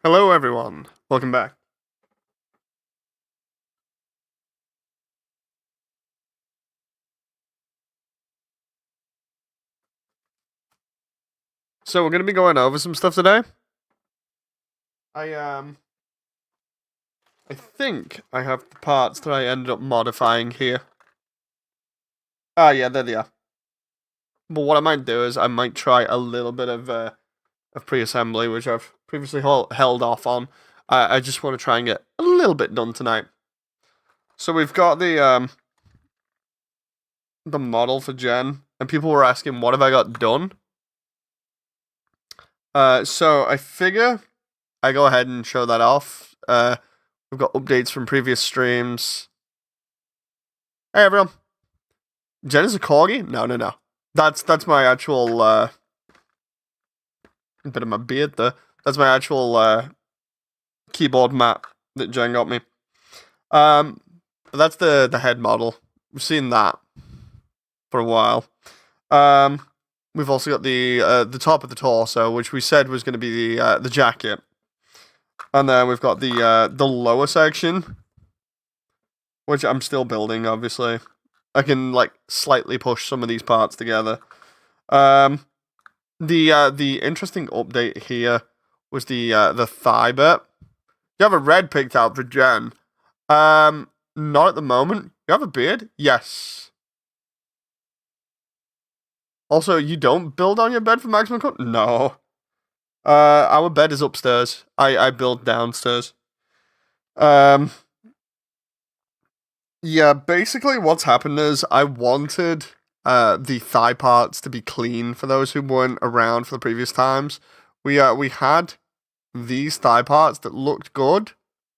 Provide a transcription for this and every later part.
Hello, everyone. Welcome back. So we're gonna be going over some stuff today. I I think I have the parts that I ended up modifying here. Ah, yeah, there they are. But what I might do is I might try a little bit of pre-assembly, which I've previously held off on. I just want to try and get a little bit done tonight. So we've got the model for Jen, and people were asking what have I got done. So I figure I go ahead and show that off. We've got updates from previous streams. Hey everyone, Jen is a corgi? No. That's my actual bit of my beard there. That's my actual keyboard mat that Jen got me. But that's the head model. We've seen that for a while. We've also got the top of the torso, which we said was going to be the jacket, and then we've got the lower section, which I'm still building. Obviously, I can like slightly push some of these parts together. The interesting update here was the thigh bit. You have a red picked out for Jen. Not at the moment. You have a beard? Yes. Also, you don't build on your bed for maximum cut? No. Our bed is upstairs. I build downstairs. Yeah, basically what's happened is I wanted the thigh parts to be clean for those who weren't around for the previous times. We had these thigh parts that looked good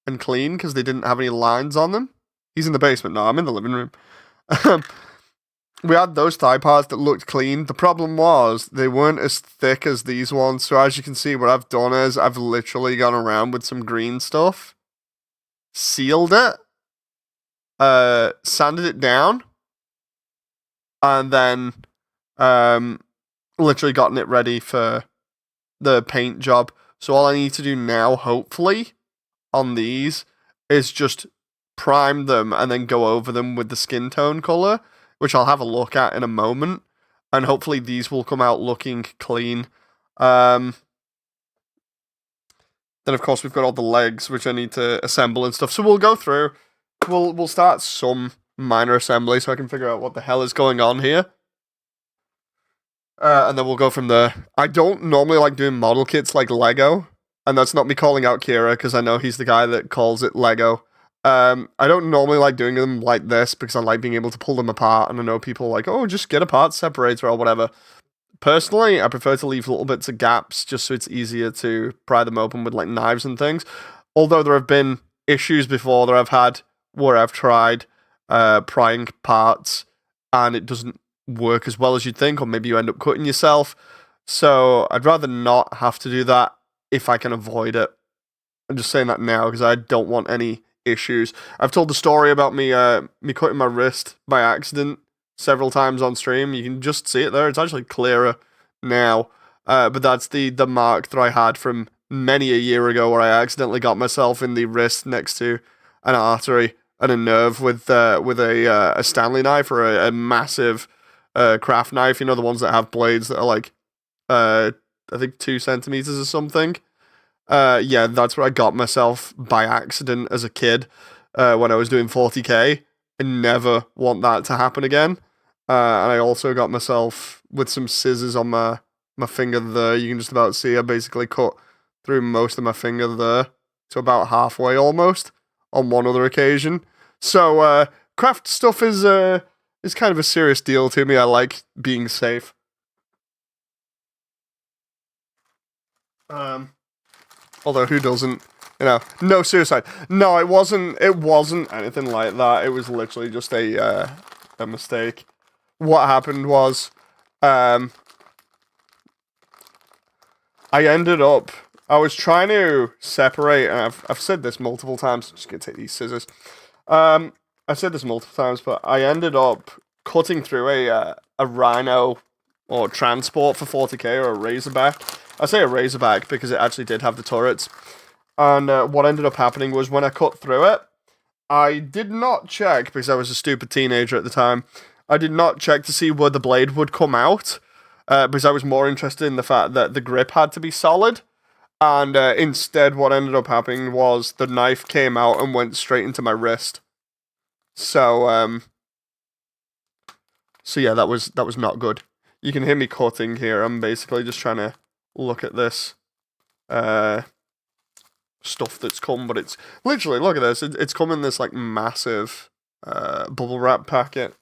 and clean because they didn't have any lines on them. He's in the basement now. I'm in the living room. We had those thigh parts that looked clean. The problem was they weren't as thick as these ones. So as you can see, what I've done is I've literally gone around with some green stuff, sealed it, sanded it down, and then literally gotten it ready for the paint job. So all I need to do now, hopefully, on these is just prime them and then go over them with the skin tone color, which I'll have a look at in a moment, and hopefully these will come out looking clean. Then of course we've got all the legs which I need to assemble and stuff. So we'll go through. We'll start some minor assembly so I can figure out what the hell is going on here. And then we'll go from there. I don't normally like doing model kits like Lego, and that's not me calling out Kira because I know he's the guy that calls it Lego. I don't normally like doing them like this because I like being able to pull them apart, and I know people are like, oh, just get a part separator or whatever. Personally, I prefer to leave little bits of gaps just so it's easier to pry them open with like knives and things. Although there have been issues before that I've had where I've tried prying parts and it doesn't work as well as you'd think, or maybe you end up cutting yourself. So I'd rather not have to do that if I can avoid it. I'm just saying that now because I don't want any issues. I've told the story about me cutting my wrist by accident several times on stream. You can just see it there. It's actually clearer now. But that's the mark that I had from many a year ago where I accidentally got myself in the wrist next to an artery and a nerve with a Stanley knife or a massive craft knife. You know, the ones that have blades that are like I think 2 centimeters or something. Yeah, that's where I got myself by accident as a kid when I was doing 40k. I never want that to happen again. And I also got myself with some scissors on my finger there. You can just about see I basically cut through most of my finger there to about halfway almost on one other occasion. So craft stuff is kind of a serious deal to me. I like being safe. Although who doesn't? You know, no suicide. No, it wasn't. It wasn't anything like that. It was literally just a mistake. What happened was, I ended up. I was trying to separate, and I've said this multiple times. I'm just gonna take these scissors. I said this multiple times, but I ended up cutting through a rhino or transport for 40k or a razorback. I say a razorback because it actually did have the turrets. And what ended up happening was when I cut through it, I did not check, because I was a stupid teenager at the time, I did not check to see where the blade would come out, because I was more interested in the fact that the grip had to be solid. And instead, what ended up happening was the knife came out and went straight into my wrist. So yeah, that was not good. You can hear me cutting here. I'm basically just trying to look at this stuff that's come, but it's literally, look at this. It's come in this like massive bubble wrap packet.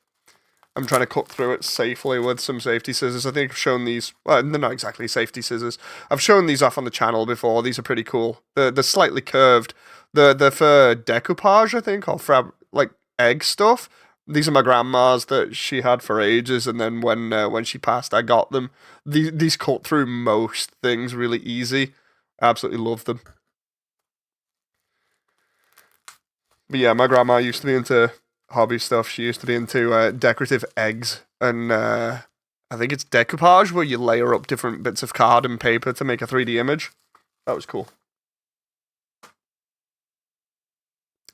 I'm trying to cut through it safely with some safety scissors. I think I've shown these. Well, they're not exactly safety scissors. I've shown these off on the channel before. These are pretty cool. They're slightly curved. They're for decoupage, I think, or for like egg stuff. These are my grandma's that she had for ages, and then when she passed, I got them. These cut through most things really easy. I absolutely love them. But yeah, my grandma used to be into hobby stuff. She used to be into decorative eggs, and I think it's decoupage where you layer up different bits of card and paper to make a 3D image. That was cool.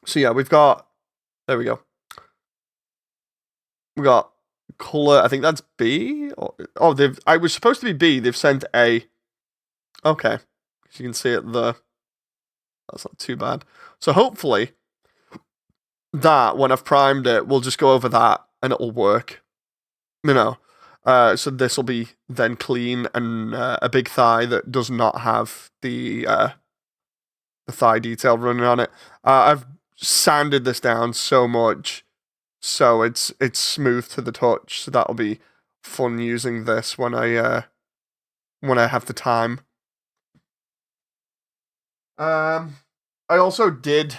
So yeah, we've got, there we go. We got color. I think that's B. Oh, I was supposed to be B. They've sent A. Okay, as you can see it there. That's not too bad. So hopefully that when I've primed it, we'll just go over that and it'll work. You know. So this will be then clean and a big thigh that does not have the thigh detail running on it. I've sanded this down so much, so it's smooth to the touch. So that'll be fun using this when I have the time. I also did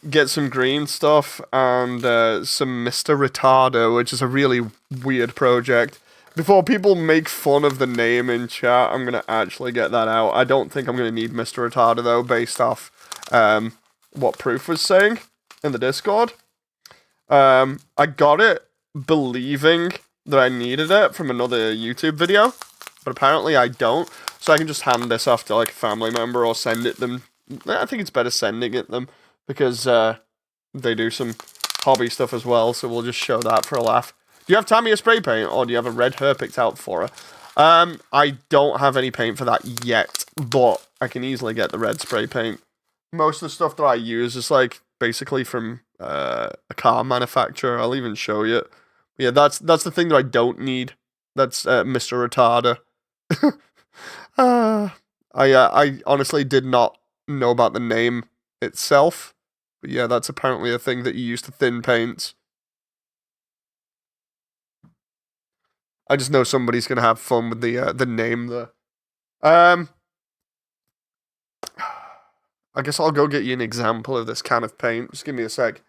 get some green stuff and some Mr. Retardo, which is a really weird project. Before people make fun of the name in chat, I'm going to actually get that out. I don't think I'm going to need Mr. Retardo, though, based off what Proof was saying in the Discord. I got it believing that I needed it from another YouTube video, but apparently I don't. So I can just hand this off to like a family member or send it them. I think it's better sending it them because they do some hobby stuff as well, so we'll just show that for a laugh. Do you have Tamiya spray paint, or do you have a red hair picked out for her? I don't have any paint for that yet, but I can easily get the red spray paint. Most of the stuff that I use is like basically from a car manufacturer. I'll even show you. Yeah, that's the thing that I don't need. That's Mr. Retarder. I honestly did not know about the name itself, but yeah, that's apparently a thing that you use to thin paints. I just know somebody's gonna have fun with the name there. I guess I'll go get you an example of this can of paint. Just give me a sec.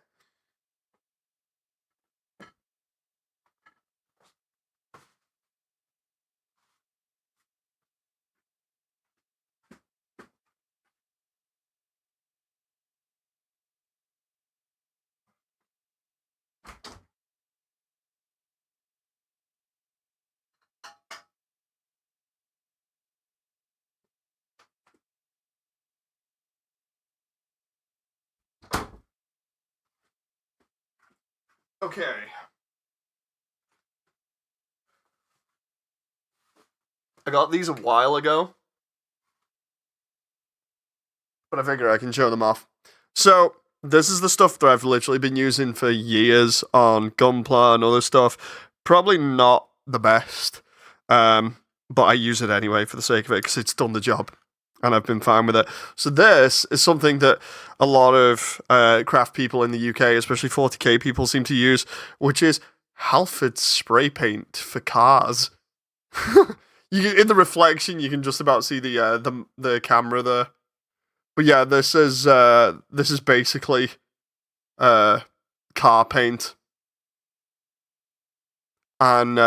Okay. I got these a while ago, but I figure I can show them off. So, this is the stuff that I've literally been using for years on Gunpla and other stuff. Probably not the best, but I use it anyway for the sake of it because it's done the job. And I've been fine with it. So this is something that a lot of craft people in the UK, especially 40k people, seem to use, which is Halford spray paint for cars. In the reflection, you can just about see the camera there. But yeah, this is basically car paint, and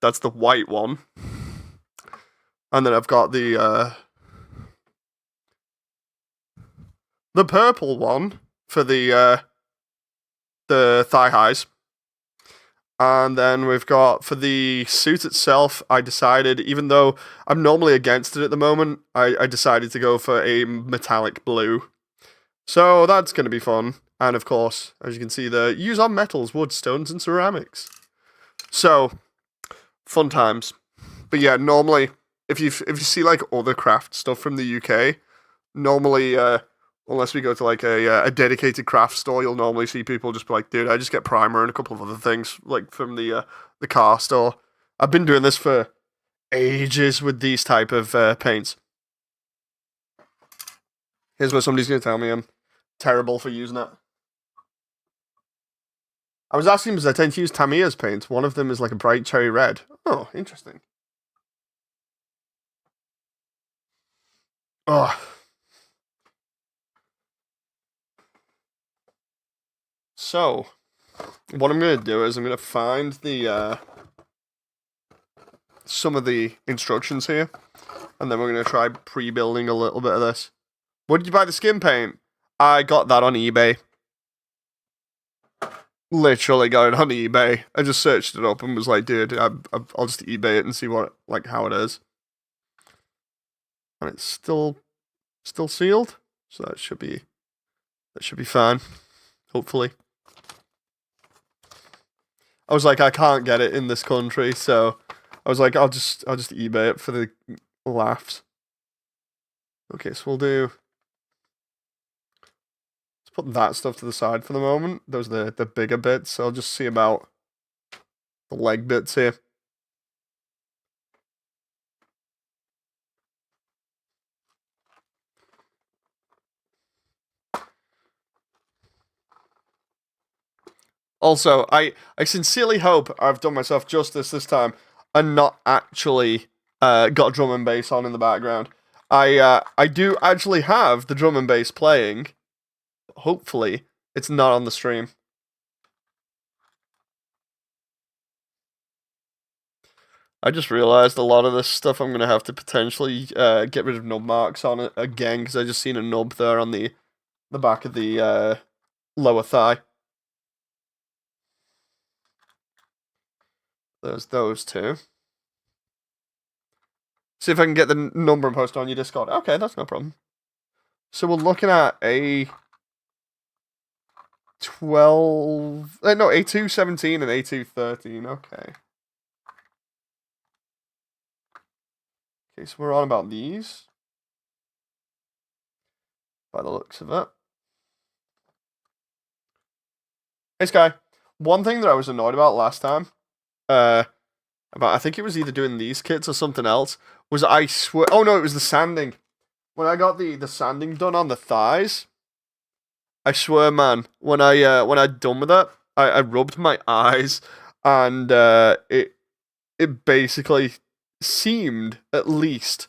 that's the white one. And then I've got the purple one for the thigh highs, And then we've got, for the suit itself, I decided, even though I'm normally against it at the moment, I decided to go for a metallic blue. So that's going to be fun. And of course, as you can see there, use on metals, wood, stones, and ceramics. So, fun times. But yeah, normally, if you see like other craft stuff from the UK, normally, unless we go to like a dedicated craft store, you'll normally see people just be like, dude, I just get primer and a couple of other things like from the car store. I've been doing this for ages with these type of paints. Here's where somebody's gonna tell me I'm terrible for using it. I was asking because I tend to use Tamiya's paint. One of them is like a bright cherry red. Oh, interesting. Oh. So, what I'm going to do is I'm going to find the some of the instructions here, and then we're going to try pre-building a little bit of this. Where did you buy the skin paint? I got that on eBay. Literally got it on eBay. I just searched it up and was like, dude, I'll just eBay it and see what how it is. And it's still sealed, so that should be fine. Hopefully. I was like, I can't get it in this country, so I was like, I'll just eBay it for the laughs. Okay, so we'll do. Let's put that stuff to the side for the moment. Those are the bigger bits. I'll just see about the leg bits here. Also, I sincerely hope I've done myself justice this time and not actually got drum and bass on in the background. I do actually have the drum and bass playing. Hopefully, it's not on the stream. I just realized a lot of this stuff I'm gonna have to potentially get rid of nub marks on it again because I just seen a nub there on the back of the lower thigh. There's those two. See if I can get the number and post on your Discord. Okay, that's no problem. So we're looking at a 12... no, A217 and A213. Okay. Okay, so we're on about these. By the looks of it. Hey, Sky. One thing that I was annoyed about last time, about I think it was either doing these kits or something else, was I swear... Oh, no, it was the sanding. When I got the sanding done on the thighs, I swear, man, when I'd done with it, I rubbed my eyes, and it basically seemed, at least,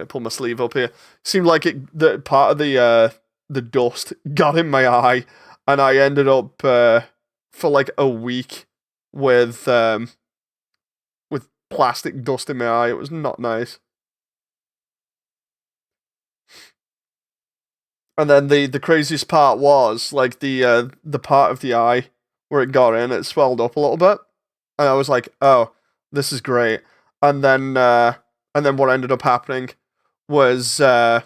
pull my sleeve up here, seemed like that part of the dust got in my eye, and I ended up for like a week with plastic dust in my eye. It was not nice. And then the craziest part was like the part of the eye where it got in, it swelled up a little bit, and I was like, oh, this is great. And then what ended up happening was I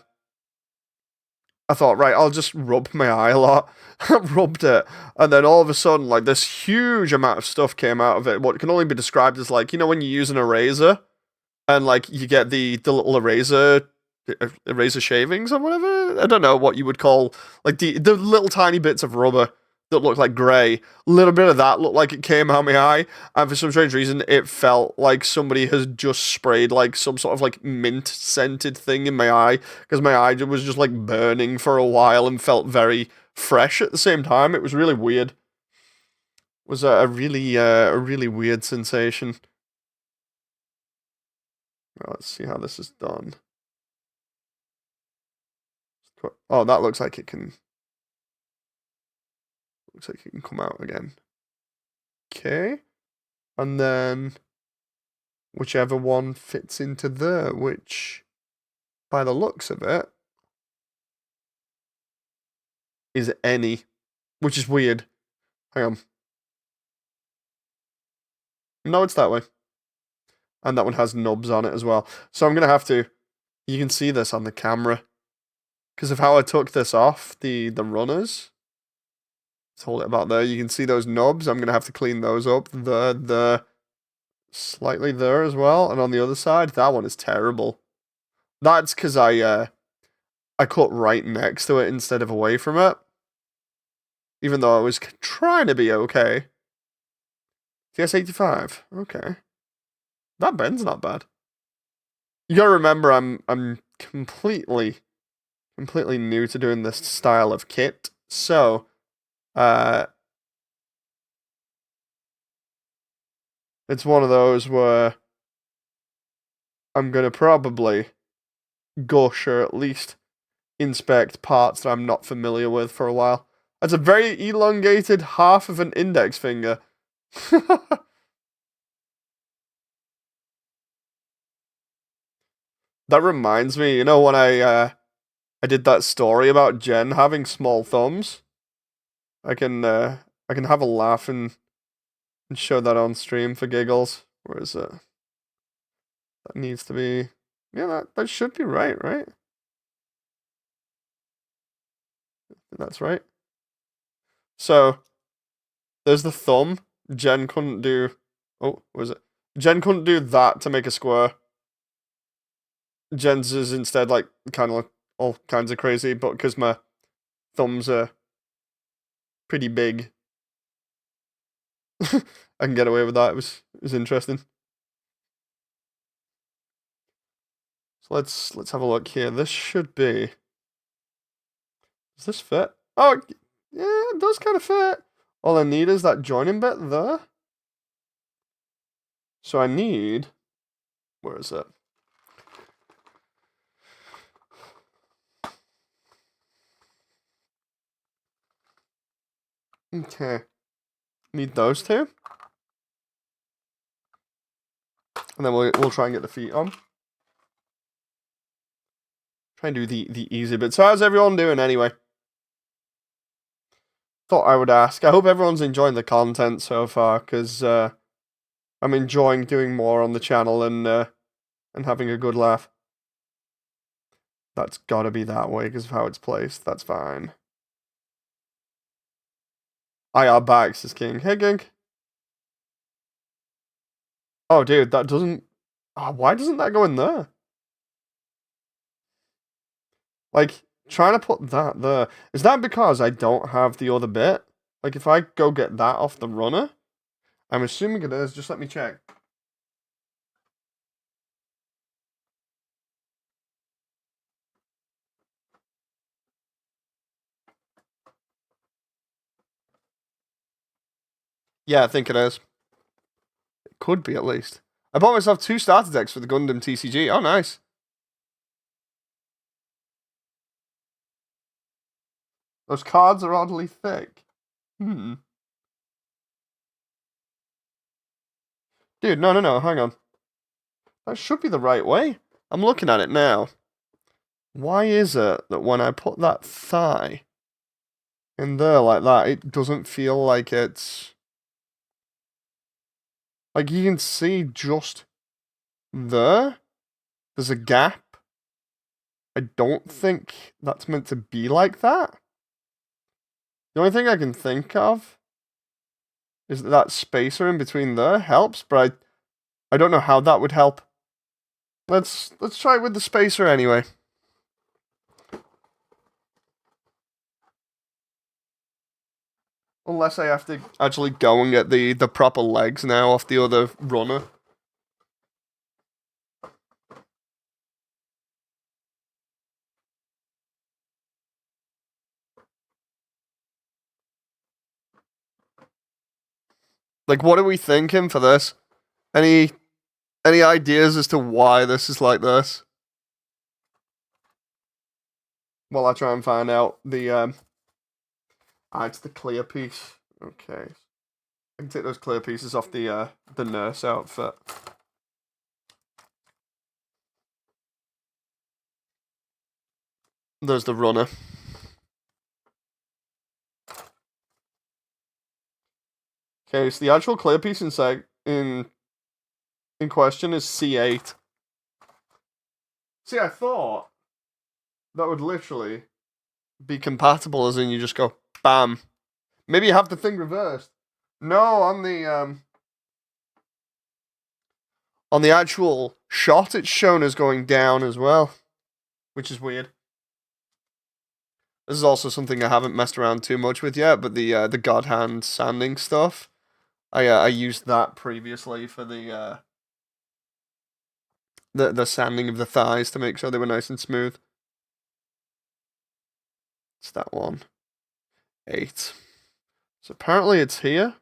thought, right, I'll just rub my eye a lot. Rubbed it, and then all of a sudden, like this huge amount of stuff came out of it. What can only be described as like, when you use an eraser, and like you get the little eraser shavings or whatever. I don't know what you would call like the little tiny bits of rubber that look like grey. A little bit of that looked like it came out my eye, and for some strange reason, it felt like somebody has just sprayed like some sort of like mint scented thing in my eye, because my eye was just like burning for a while and felt very fresh at the same time. It was really weird. It was a really weird sensation. Well, let's see how this is done. Oh, that looks like it can. Looks like it can come out again. Okay, and then whichever one fits into there, which, by the looks of it, is any, which is weird. Hang on. No, it's that way. And that one has nubs on it as well. So I'm going to have to... You can see this on the camera. Because of how I took this off, the runners. Let's hold it about there. You can see those nubs. I'm going to have to clean those up. Slightly there as well. And on the other side, that one is terrible. That's because I cut right next to it instead of away from it. Even though I was trying to be okay. TS85. Okay. That bend's not bad. You gotta remember, I'm completely new to doing this style of kit. So, it's one of those where I'm gonna probably gush or at least inspect parts that I'm not familiar with for a while. That's a very elongated half of an index finger. That reminds me, you know, when I did that story about Jen having small thumbs. I can have a laugh and show that on stream for giggles. Where is it? That needs to be... Yeah, that should be right? That's right. So, there's the thumb. Jen couldn't do... Oh, what was it? Jen couldn't do that to make a square. Jen's is instead, like, kind of like all kinds of crazy, but because my thumbs are pretty big, I can get away with that. It was interesting. So let's have a look here. This should be... Does this fit? Oh, yeah, it does kind of fit. All I need is that joining bit there. So I need... Where is it? Okay. Need those two. And then we'll try and get the feet on. Try and do the easy bit. So how's everyone doing anyway? Thought I would ask. I hope everyone's enjoying the content so far, because I'm enjoying doing more on the channel and having a good laugh. That's gotta be that way because of how it's placed. That's fine. IR backs is king. Hey, Gink. Oh, dude, that doesn't... Oh, why doesn't that go in there? Like, trying to put that there. Is that because I don't have the other bit? Like, if I go get that off the runner? I'm assuming it is. Just let me check. Yeah, I think it is. It could be, at least. I bought myself 2 starter decks for the Gundam TCG. Oh, nice. Those cards are oddly thick. Dude, no, hang on. That should be the right way. I'm looking at it now. Why is it that when I put that thigh in there like that, it doesn't feel like it's... Like, you can see just there, there's a gap. I don't think that's meant to be like that. The only thing I can think of is that spacer in between there helps, but I don't know how that would help. Let's try it with the spacer anyway. Unless I have to actually go and get the proper legs now off the other runner. Like, what are we thinking for this? Any ideas as to why this is like this? While I try and find out the it's the clear piece. Okay. I can take those clear pieces off the nurse outfit. There's the runner. Okay, so the actual clear piece in in question is C8. See, I thought that would literally be compatible, as in you just go, bam. Maybe you have the thing reversed. No, on the actual shot, it's shown as going down as well, which is weird. This is also something I haven't messed around too much with yet, but the God Hand sanding stuff, I used that previously for the sanding of the thighs to make sure they were nice and smooth. It's that one. 8. So apparently it's here.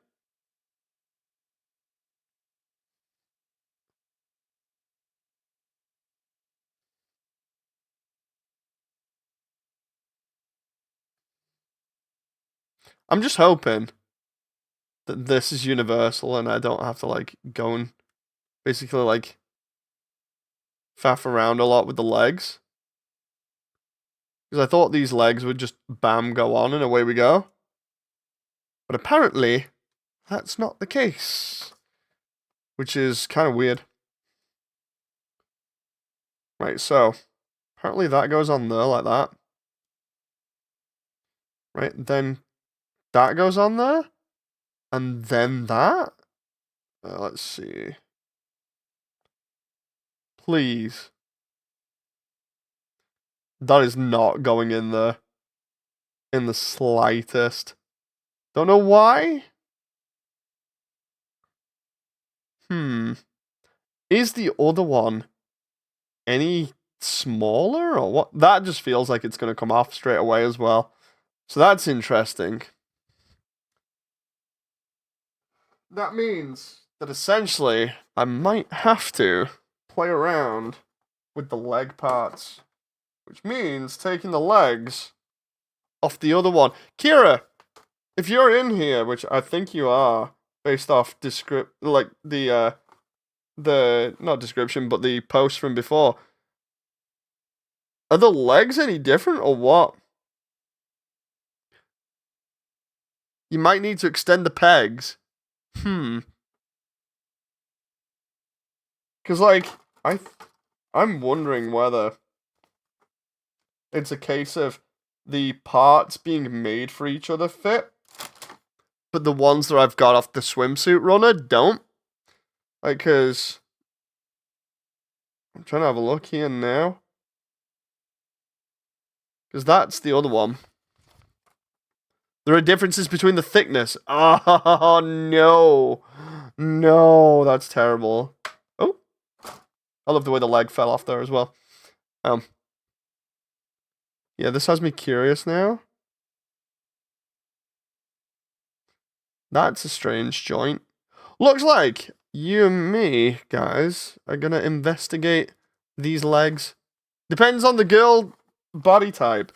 I'm just hoping that this is universal and I don't have to like go and basically like faff around a lot with the legs. Because I thought these legs would just bam go on and away we go. But apparently that's not the case. Which is kind of weird. Right, so apparently that goes on there like that. Right, then that goes on there. And then that? Let's see. Please. That is not going in there. In the slightest. Don't know why. Is the other one any smaller or what? That just feels like it's going to come off straight away as well. So that's interesting. That means that essentially I might have to play around with the leg parts, which means taking the legs off the other one. Kira, if you're in here, which I think you are, based off like the not description, but the post from before, are the legs any different or what? You might need to extend the pegs. Because, like, I'm wondering whether it's a case of the parts being made for each other fit, but the ones that I've got off the swimsuit runner don't. Like, because I'm trying to have a look here now. Because that's the other one. There are differences between the thickness. Oh, no. No, that's terrible. Oh. I love the way the leg fell off there as well. Yeah, this has me curious now. That's a strange joint. Looks like you and me, guys, are gonna investigate these legs. Depends on the girl body type.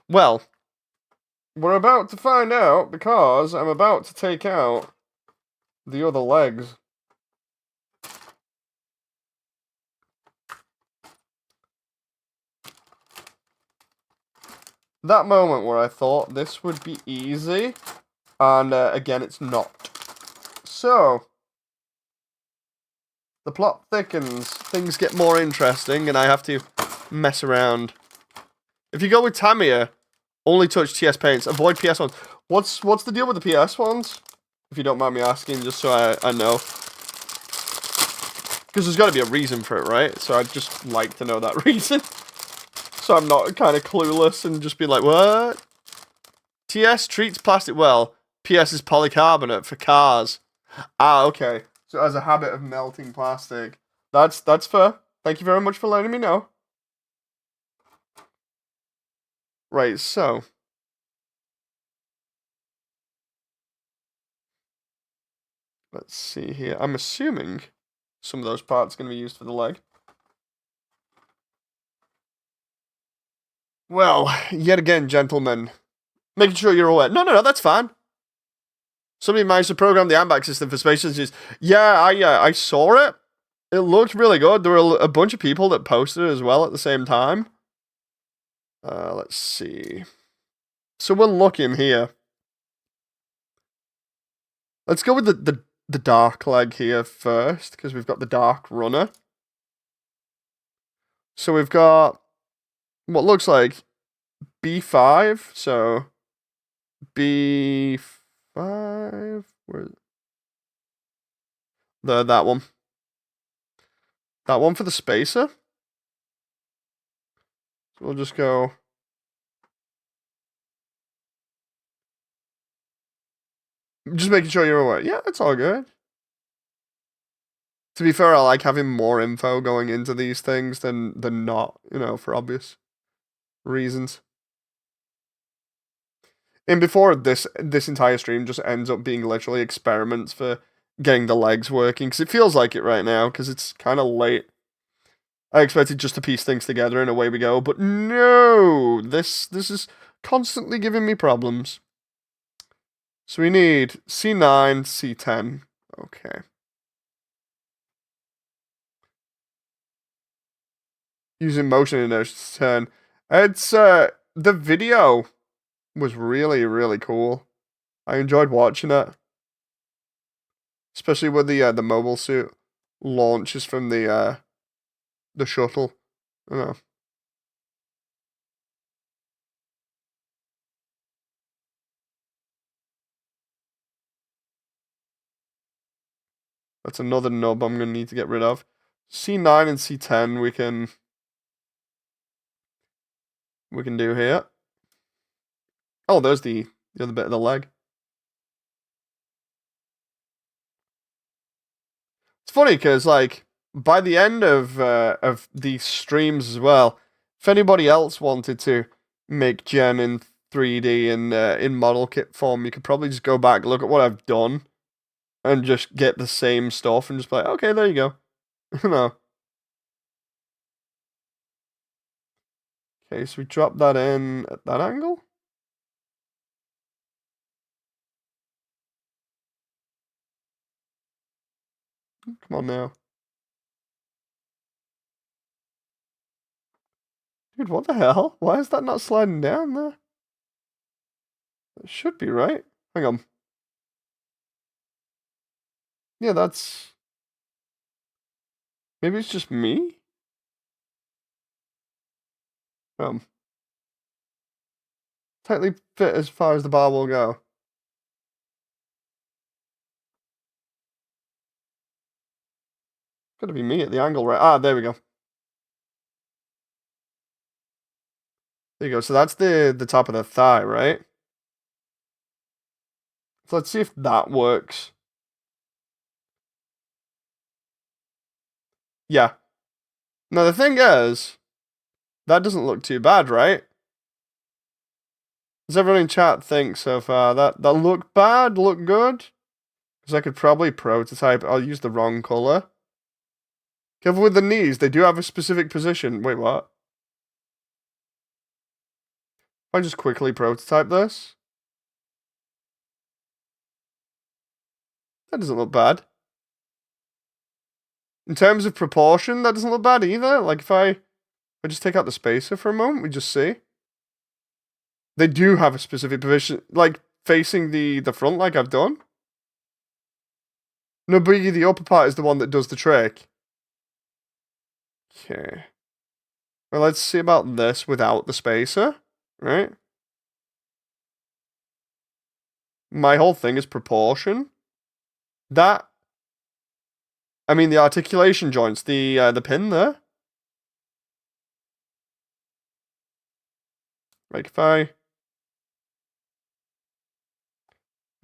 Well, we're about to find out because I'm about to take out the other legs. That moment where I thought this would be easy, and again, it's not. So, the plot thickens, things get more interesting, and I have to mess around. If you go with Tamiya, only touch TS paints, avoid PS ones. What's the deal with the PS ones? If you don't mind me asking, just so I know. Because there's got to be a reason for it, right? So I'd just like to know that reason. So I'm not kind of clueless and just be like, what? TS treats plastic well. PS is polycarbonate for cars. Ah, okay. So it has a habit of melting plastic. That's fair. Thank you very much for letting me know. Right, so. Let's see here. I'm assuming some of those parts are going to be used for the leg. Well, yet again, gentlemen, making sure you're aware. No, that's fine. Somebody managed to program the handbag system for space stations. Yeah, I saw it. It looked really good. There were a bunch of people that posted it as well at the same time. Let's see. So we're looking here. Let's go with the dark leg here first, because we've got the dark runner. So we've got what looks like B5, so B5, where that one. That one for the spacer. So we'll just go. Just making sure you're aware. Yeah, it's all good. To be fair, I like having more info going into these things than not, for obvious reasons. And before this entire stream just ends up being literally experiments for getting the legs working, because it feels like it right now, because it's kind of late. I expected just to piece things together and away we go, but no! This is constantly giving me problems. So we need C9, C10. Okay. Using motion inertia to turn. It's, the video was really, really cool. I enjoyed watching it. Especially when the mobile suit launches from the shuttle. I don't know. That's another nub I'm gonna need to get rid of. C9 and C10 we can do here. Oh, there's the other bit of the leg. It's funny because like by the end of these streams as well, if anybody else wanted to make Gen in 3D and in model kit form, you could probably just go back, look at what I've done, and just get the same stuff and just be like, okay, there you go. No. Okay, so we drop that in at that angle. Come on now. Dude, what the hell? Why is that not sliding down there? It should be, right? Hang on. Yeah, that's... Maybe it's just me? Tightly fit as far as the bar will go. Gotta be me at the angle, right? Ah, there we go. There you go. So that's the top of the thigh, right? So let's see if that works. Yeah. Now the thing is, that doesn't look too bad, right? Does everyone in chat think so far that look bad, look good? Because I could probably prototype. I'll use the wrong color. Careful with the knees. They do have a specific position. Wait, what? If I just quickly prototype this. That doesn't look bad. In terms of proportion, that doesn't look bad either. Like if I just take out the spacer for a moment, we just see. They do have a specific position, like facing the front like I've done. No, Biggie, the upper part is the one that does the trick. Okay. Well, let's see about this without the spacer, right? My whole thing is proportion. That, I mean, the articulation joints, the pin there. Like if I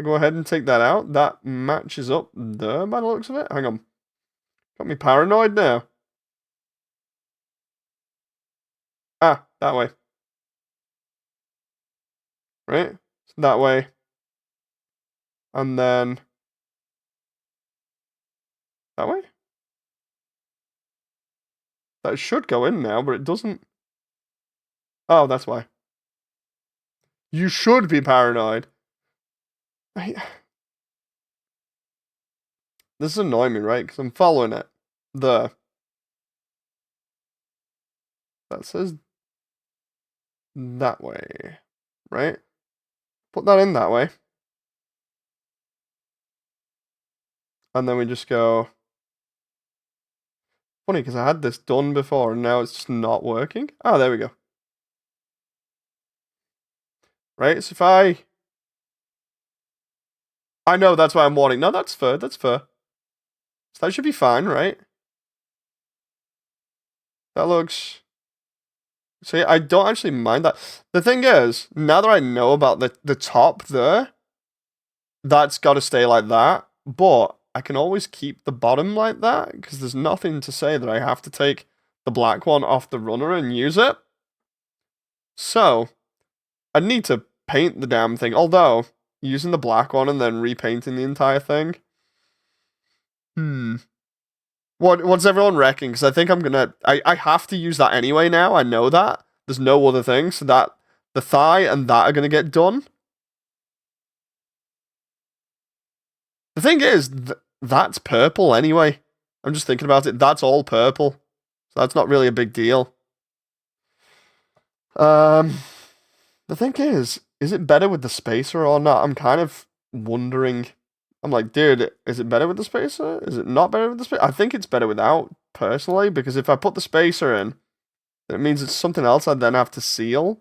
go ahead and take that out, that matches up there by the looks of it. Hang on. Got me paranoid now. Ah, that way. Right? So that way. And then that way? That should go in now, but it doesn't. Oh, that's why. You should be paranoid. This is annoying me, right? Because I'm following it. That says that way, right? Put that in that way. And then we just go... Funny, because I had this done before, and now it's just not working. Oh, there we go. Right, so if I know, that's why I'm warning. No, that's fair, that's fair. So that should be fine, right? That looks... See, I don't actually mind that. The thing is, now that I know about the top there, that's got to stay like that. But I can always keep the bottom like that, because there's nothing to say that I have to take the black one off the runner and use it. So, I need to paint the damn thing. Although, using the black one and then repainting the entire thing. What's everyone reckon? Because I think I have to use that anyway now. I know that. There's no other thing. So that the thigh and that are gonna get done. The thing is, that's purple anyway. I'm just thinking about it. That's all purple. So that's not really a big deal. The thing is it better with the spacer or not? I'm kind of wondering. I'm like, dude, is it better with the spacer? Is it not better with the spacer? I think it's better without, personally, because if I put the spacer in, it means it's something else I'd then have to seal.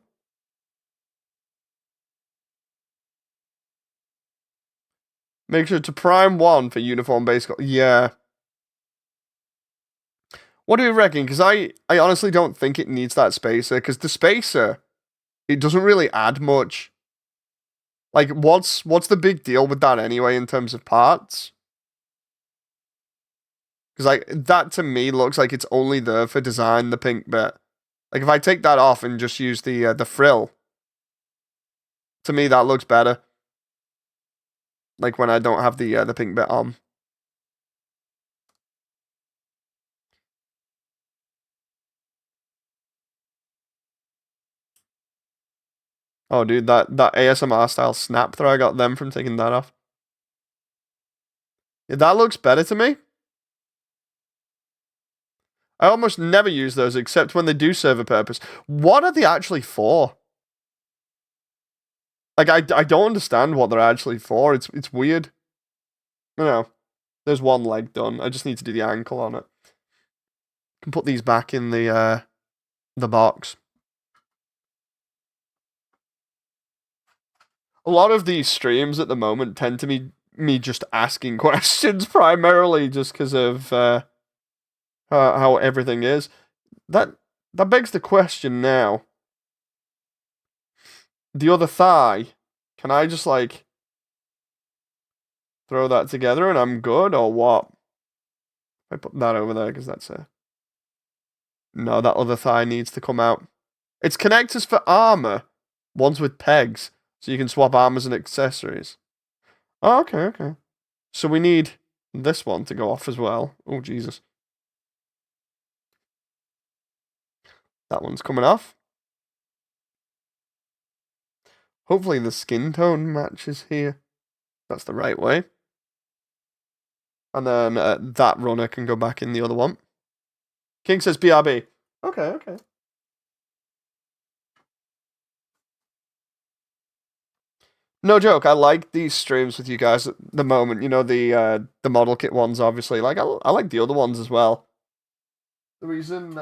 Make sure to prime 1 for uniform base. Yeah. What do you reckon? Because I honestly don't think it needs that spacer, because the spacer, it doesn't really add much. Like, what's the big deal with that anyway in terms of parts? Because like that to me looks like it's only there for design, the pink bit. Like if I take that off and just use the frill, to me that looks better. Like when I don't have the pink bit on. Oh, dude, that ASMR style snap throw, I got them from taking that off. Yeah, that looks better to me. I almost never use those except when they do serve a purpose. What are they actually for? Like I don't understand what they're actually for. It's weird. You know, there's one leg done. I just need to do the ankle on it. Can put these back in the box. A lot of these streams at the moment tend to be me just asking questions primarily just because of how everything is. That begs the question now. The other thigh, can I just like throw that together and I'm good, or what? I put that over there because that's a... No, that other thigh needs to come out. It's connectors for armor. Ones with pegs, so you can swap armors and accessories. Oh, okay, okay. So we need this one to go off as well. Oh, Jesus. That one's coming off. Hopefully the skin tone matches here. That's the right way. And then that runner can go back in the other one. King says BRB. Okay, okay. No joke, I like these streams with you guys at the moment. You know, the model kit ones, obviously. Like, I like the other ones as well. The reason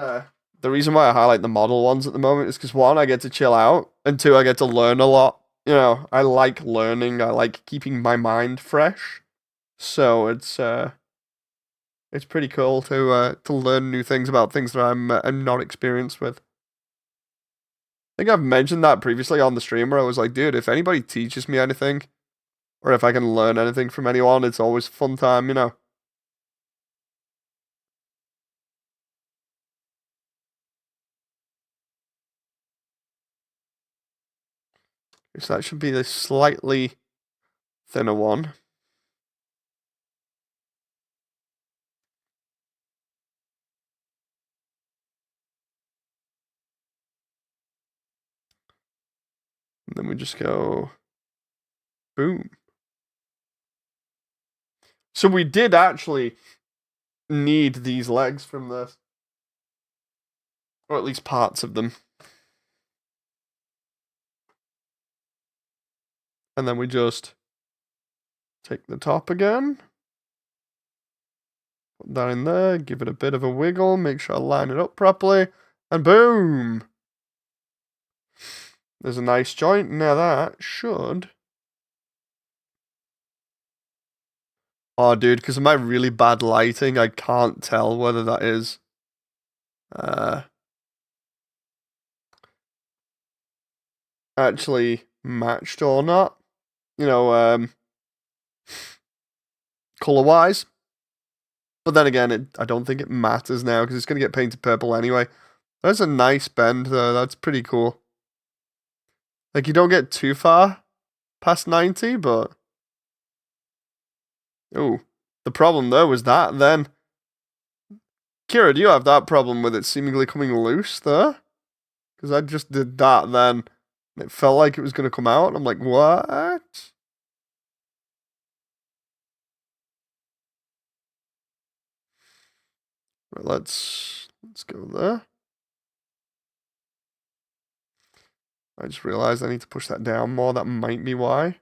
why I highlight the model ones at the moment is because one, I get to chill out, and two, I get to learn a lot. You know, I like learning. I like keeping my mind fresh. So it's pretty cool to learn new things about things that I'm not experienced with. I think I've mentioned that previously on the stream where I was like, dude, if anybody teaches me anything, or if I can learn anything from anyone, it's always a fun time, you know. So that should be the slightly thinner one. And then we just go boom. So we did actually need these legs from this. Or at least parts of them. And then we just take the top again. Put that in there, give it a bit of a wiggle, make sure I line it up properly, and boom! There's a nice joint. Now that should... Oh, dude, because of my really bad lighting, I can't tell whether that is... actually matched or not. You know, color-wise. But then again, I don't think it matters now, because it's going to get painted purple anyway. That's a nice bend, though. That's pretty cool. Like, you don't get too far past 90, but... Oh, the problem, though, was that, then... Kira, do you have that problem with it seemingly coming loose there? Because I just did that then. It felt like it was going to come out. And I'm like, what? Right, let's go there. I just realized I need to push that down more. That might be why.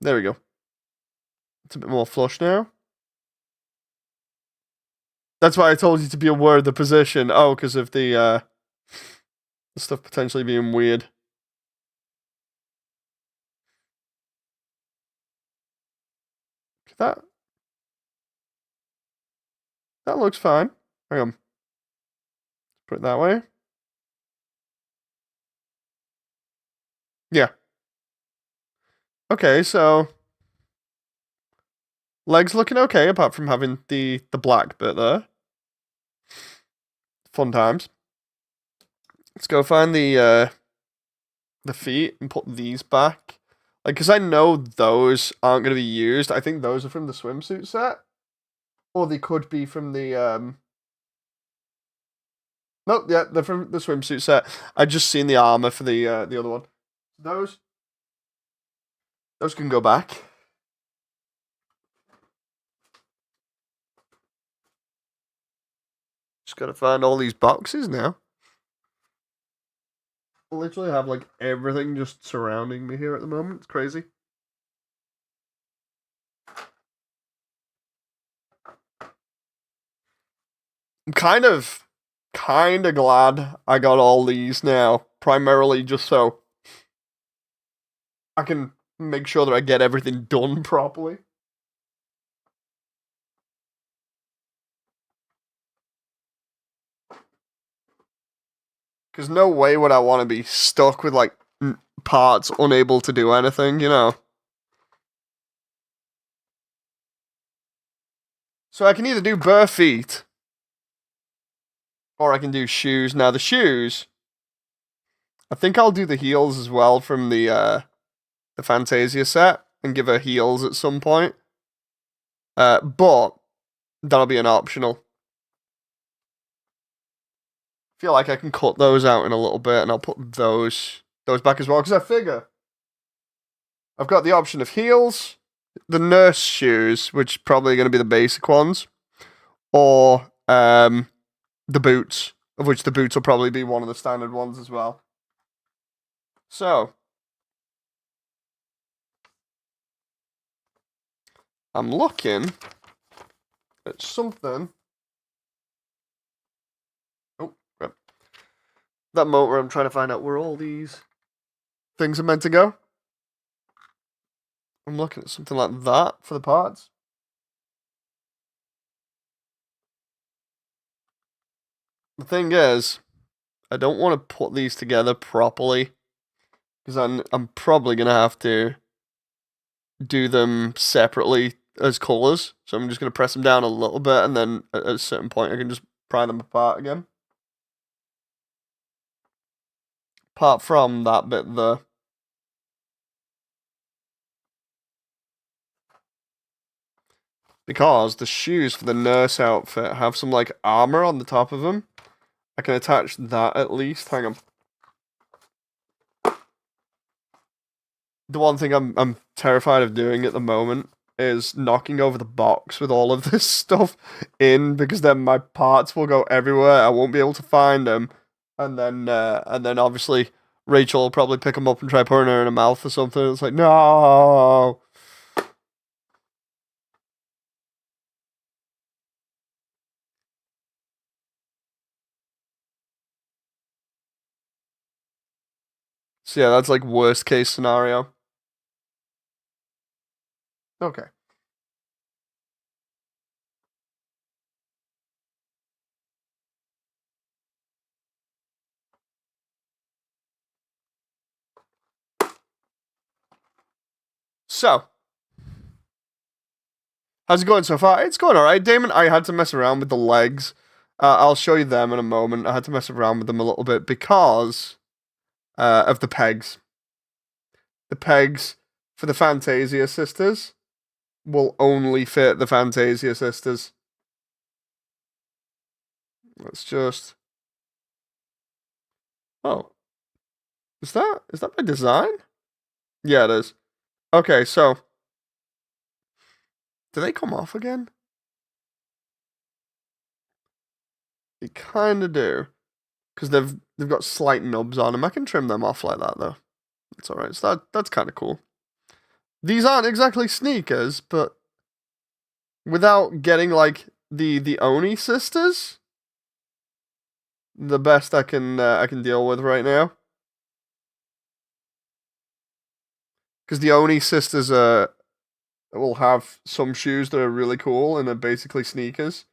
There we go. It's a bit more flush now. That's why I told you to be aware of the position. Oh, because of the stuff potentially being weird. That looks fine. Hang on. Put it that way. Yeah. Okay, so legs looking okay, apart from having the black bit there. Fun times. Let's go find the feet and put these back. Like, because I know those aren't going to be used. I think those are from the swimsuit set. Or they could be from the, Nope, yeah, they're from the swimsuit set. I just seen the armor for the other one. Those can go back. Just gotta find all these boxes now. I literally have like everything just surrounding me here at the moment. It's crazy. I'm kind of glad I got all these now, primarily just so I can make sure that I get everything done properly. Because no way would I want to be stuck with, like, parts unable to do anything, you know? So I can either do bare feet, or I can do shoes. Now, the shoes, I think I'll do the heels as well from the Fantasia set, and give her heels at some point. But that'll be an optional. Feel like I can cut those out in a little bit, and I'll put those back as well, because I figure I've got the option of heels, the nurse shoes, which are probably going to be the basic ones, or the boots, of which the boots will probably be one of the standard ones as well. So I'm looking at something. That moment where I'm trying to find out where all these things are meant to go. I'm looking at something like that for the parts. The thing is, I don't want to put these together properly, because I'm probably going to have to do them separately as colours. So I'm just going to press them down a little bit, and then at a certain point I can just pry them apart again. Apart from that bit there. Because the shoes for the nurse outfit have some, like, armor on the top of them. I can attach that at least. Hang on. The one thing I'm terrified of doing at the moment is knocking over the box with all of this stuff in, because then my parts will go everywhere. I won't be able to find them. And then obviously Rachel will probably pick them up and try putting her in her mouth or something. It's like, no. So yeah, that's like worst case scenario. Okay. So, how's it going so far? It's going alright, Damon. I had to mess around with the legs. I'll show you them in a moment. I had to mess around with them a little bit because of the pegs. The pegs for the Fantasia sisters will only fit the Fantasia sisters. Let's just... Oh. Is that by design? Yeah, it is. Okay, so... Do they come off again? They kind of do. Because they've got slight nubs on them. I can trim them off like that, though. It's alright. So that's kind of cool. These aren't exactly sneakers, but without getting, like, the Oni sisters, the best I can deal with right now. Because the Oni sisters will have some shoes that are really cool and are basically sneakers.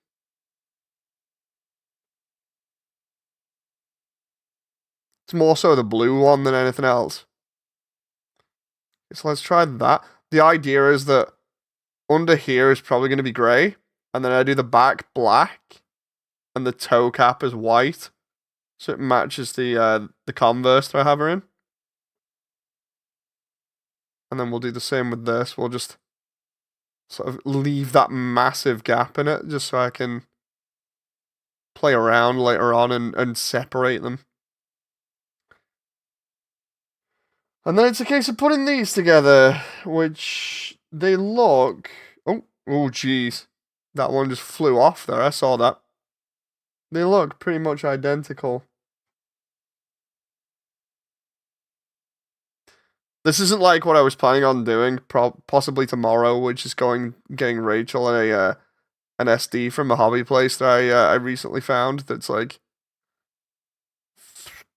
It's more so the blue one than anything else. So let's try that. The idea is that under here is probably going to be grey, and then I do the back black, and the toe cap is white, so it matches the Converse that I have her in. And then we'll do the same with this. We'll just sort of leave that massive gap in it, just so I can play around later on and separate them. And then it's a case of putting these together, which they look... Oh, jeez. That one just flew off there. I saw that. They look pretty much identical. This isn't like what I was planning on doing, possibly tomorrow, which is getting Rachel an SD from a hobby place that I recently found that's like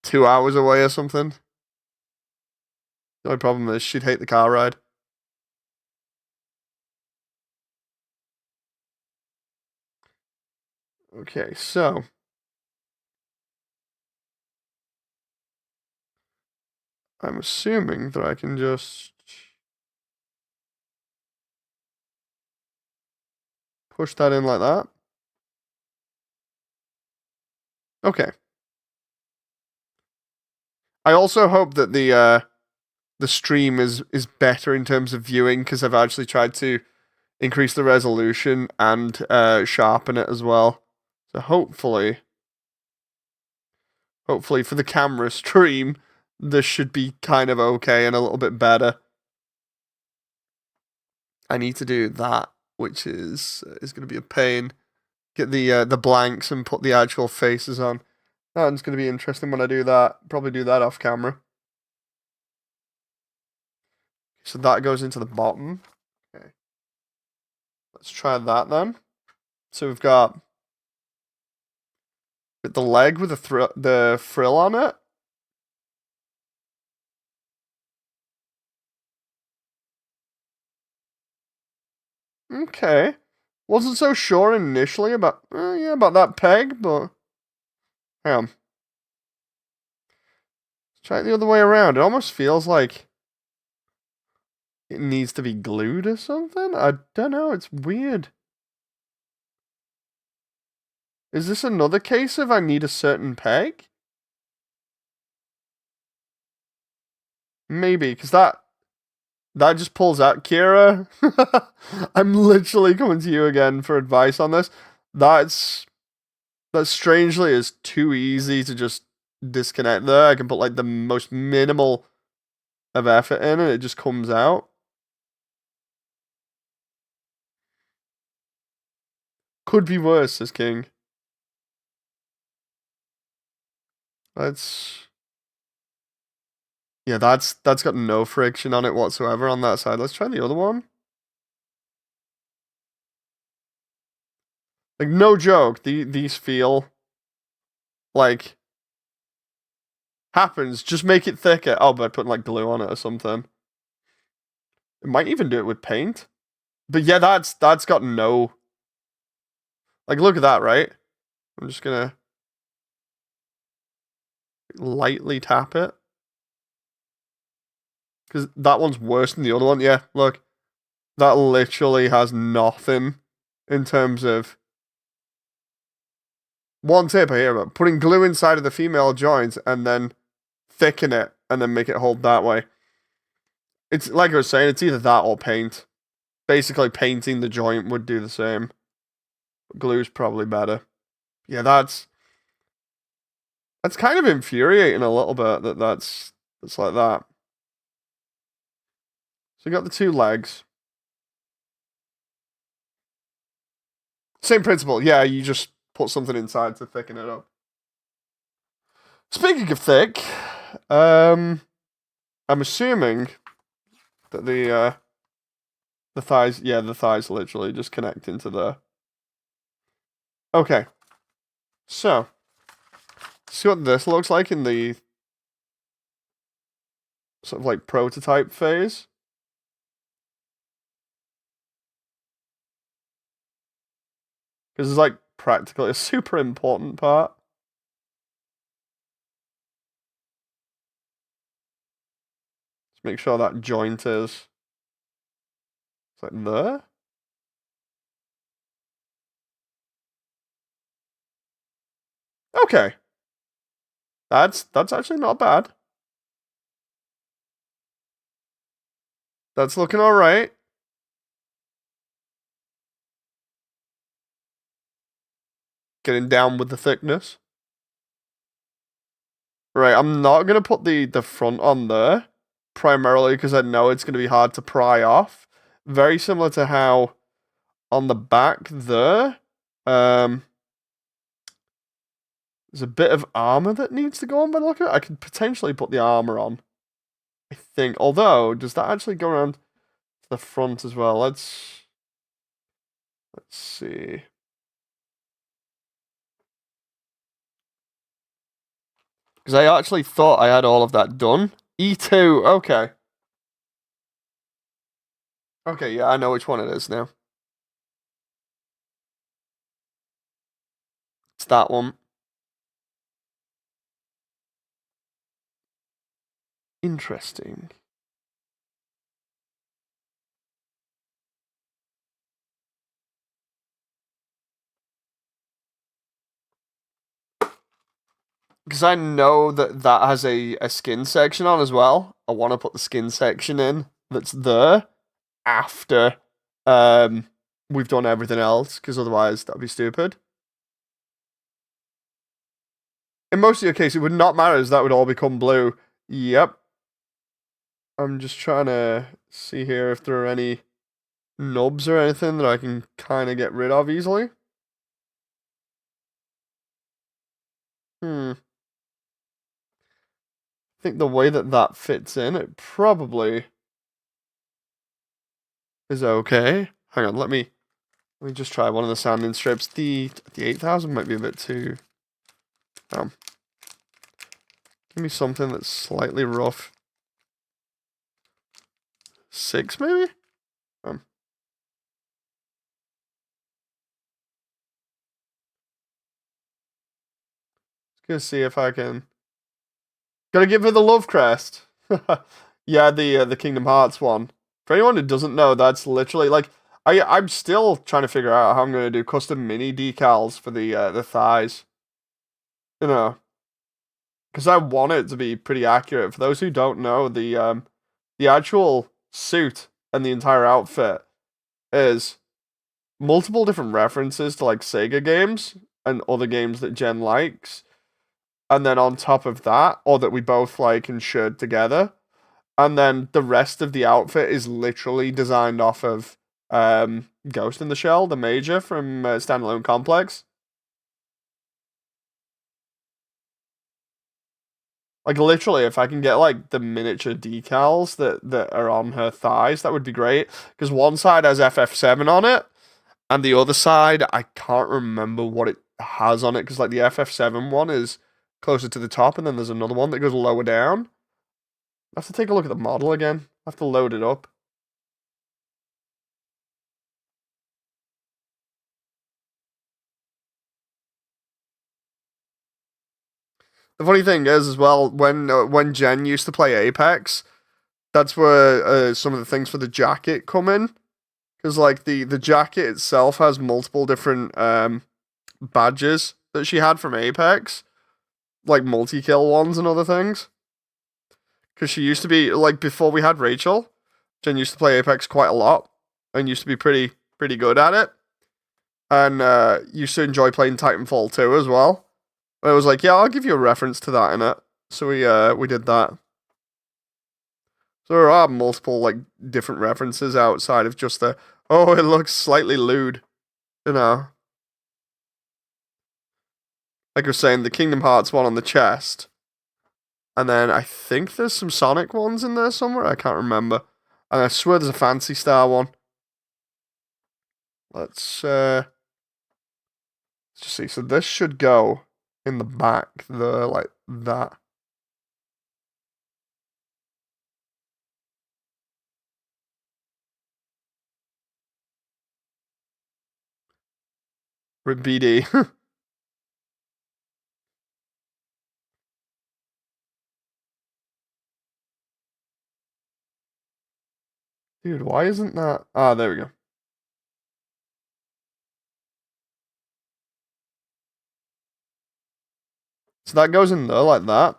2 hours away or something. The only problem is she'd hate the car ride. Okay, so I'm assuming that I can just push that in like that. Okay. I also hope that the stream is better in terms of viewing because I've actually tried to increase the resolution and sharpen it as well. So hopefully for the camera stream, this should be kind of okay and a little bit better. I need to do that, which is going to be a pain. Get the blanks and put the actual faces on. That's going to be interesting when I do that. Probably do that off camera. So that goes into the bottom. Okay. Let's try that then. So we've got the leg with the frill on it. Okay. Wasn't so sure initially about about that peg, but hang on. Try it the other way around. It almost feels like it needs to be glued or something. I don't know. It's weird. Is this another case of I need a certain peg? Maybe, because that just pulls out. Kira, I'm literally coming to you again for advice on this. That strangely is too easy to just disconnect there. I can put like the most minimal of effort in and it just comes out. Could be worse, says King. Yeah, that's got no friction on it whatsoever on that side. Let's try the other one. Like, no joke, these feel like happens, just make it thicker. Oh, by putting like glue on it or something. It might even do it with paint. But yeah, that's got no. Like, look at that, right? I'm just gonna lightly tap it. Because that one's worse than the other one. Yeah, look. That literally has nothing in terms of. One tip I hear about putting glue inside of the female joint and then thicken it and then make it hold that way. It's like I was saying, it's either that or paint. Basically, painting the joint would do the same. Glue's probably better. Yeah, that's kind of infuriating a little bit that that's like that. So you got the two legs. Same principle. Yeah, you just put something inside to thicken it up. Speaking of thick, I'm assuming that the thighs, yeah, the thighs literally just connect into the. Okay, so see what this looks like in the sort of like prototype phase. Because it's like practically a super important part. Let's make sure that joint is. It's like there. Okay. That's actually not bad. That's looking alright. Getting down with the thickness. Right, I'm not going to put the front on there. Primarily because I know it's going to be hard to pry off. Very similar to how on the back there, there's a bit of armor that needs to go on by the look of it. I could potentially put the armor on. I think. Although, does that actually go around to the front as well? Let's see. Because I actually thought I had all of that done. E2, okay. Okay, yeah, I know which one it is now. It's that one. Interesting. Because I know that has a skin section on as well. I want to put the skin section in that's there after we've done everything else, because otherwise that'd be stupid. In most of your case, it would not matter as that would all become blue. Yep. I'm just trying to see here if there are any nubs or anything that I can kind of get rid of easily. I think the way that fits in, it probably is okay. Hang on, let me just try one of the sanding strips. The 8000 might be a bit too. Give me something that's slightly rough. 6 maybe. Gonna see if I can. Gotta give her the love crest. Yeah, the Kingdom Hearts one. For anyone who doesn't know, that's literally like I'm still trying to figure out how I'm gonna do custom mini decals for the thighs. You know, because I want it to be pretty accurate. For those who don't know, the actual suit and the entire outfit is multiple different references to like Sega games and other games that Jen likes. And then on top of that, or that we both like and shared together, and then the rest of the outfit is literally designed off of Ghost in the Shell, the Major from Standalone Complex. Like literally, if I can get like the miniature decals that are on her thighs, that would be great. Because one side has FF7 on it, and the other side I can't remember what it has on it. Because like the FF7 one is closer to the top, and then there's another one that goes lower down. I have to take a look at the model again. I have to load it up. The funny thing is, as well, when Jen used to play Apex, that's where some of the things for the jacket come in. Because like the jacket itself has multiple different badges that she had from Apex, like multi-kill ones and other things. Because she used to be like before we had Rachel, Jen used to play Apex quite a lot and used to be pretty good at it, and used to enjoy playing Titanfall 2 as well. And I was like, yeah, I'll give you a reference to that in it. So we did that. So there are multiple like different references outside of just the it looks slightly lewd, you know. Like I was saying, the Kingdom Hearts one on the chest. And then I think there's some Sonic ones in there somewhere. I can't remember. And I swear there's a Fancy Star one. Let's just see. So this should go in the back there, like that. Rip BD. Dude, why isn't that? Ah, there we go. So that goes in there like that.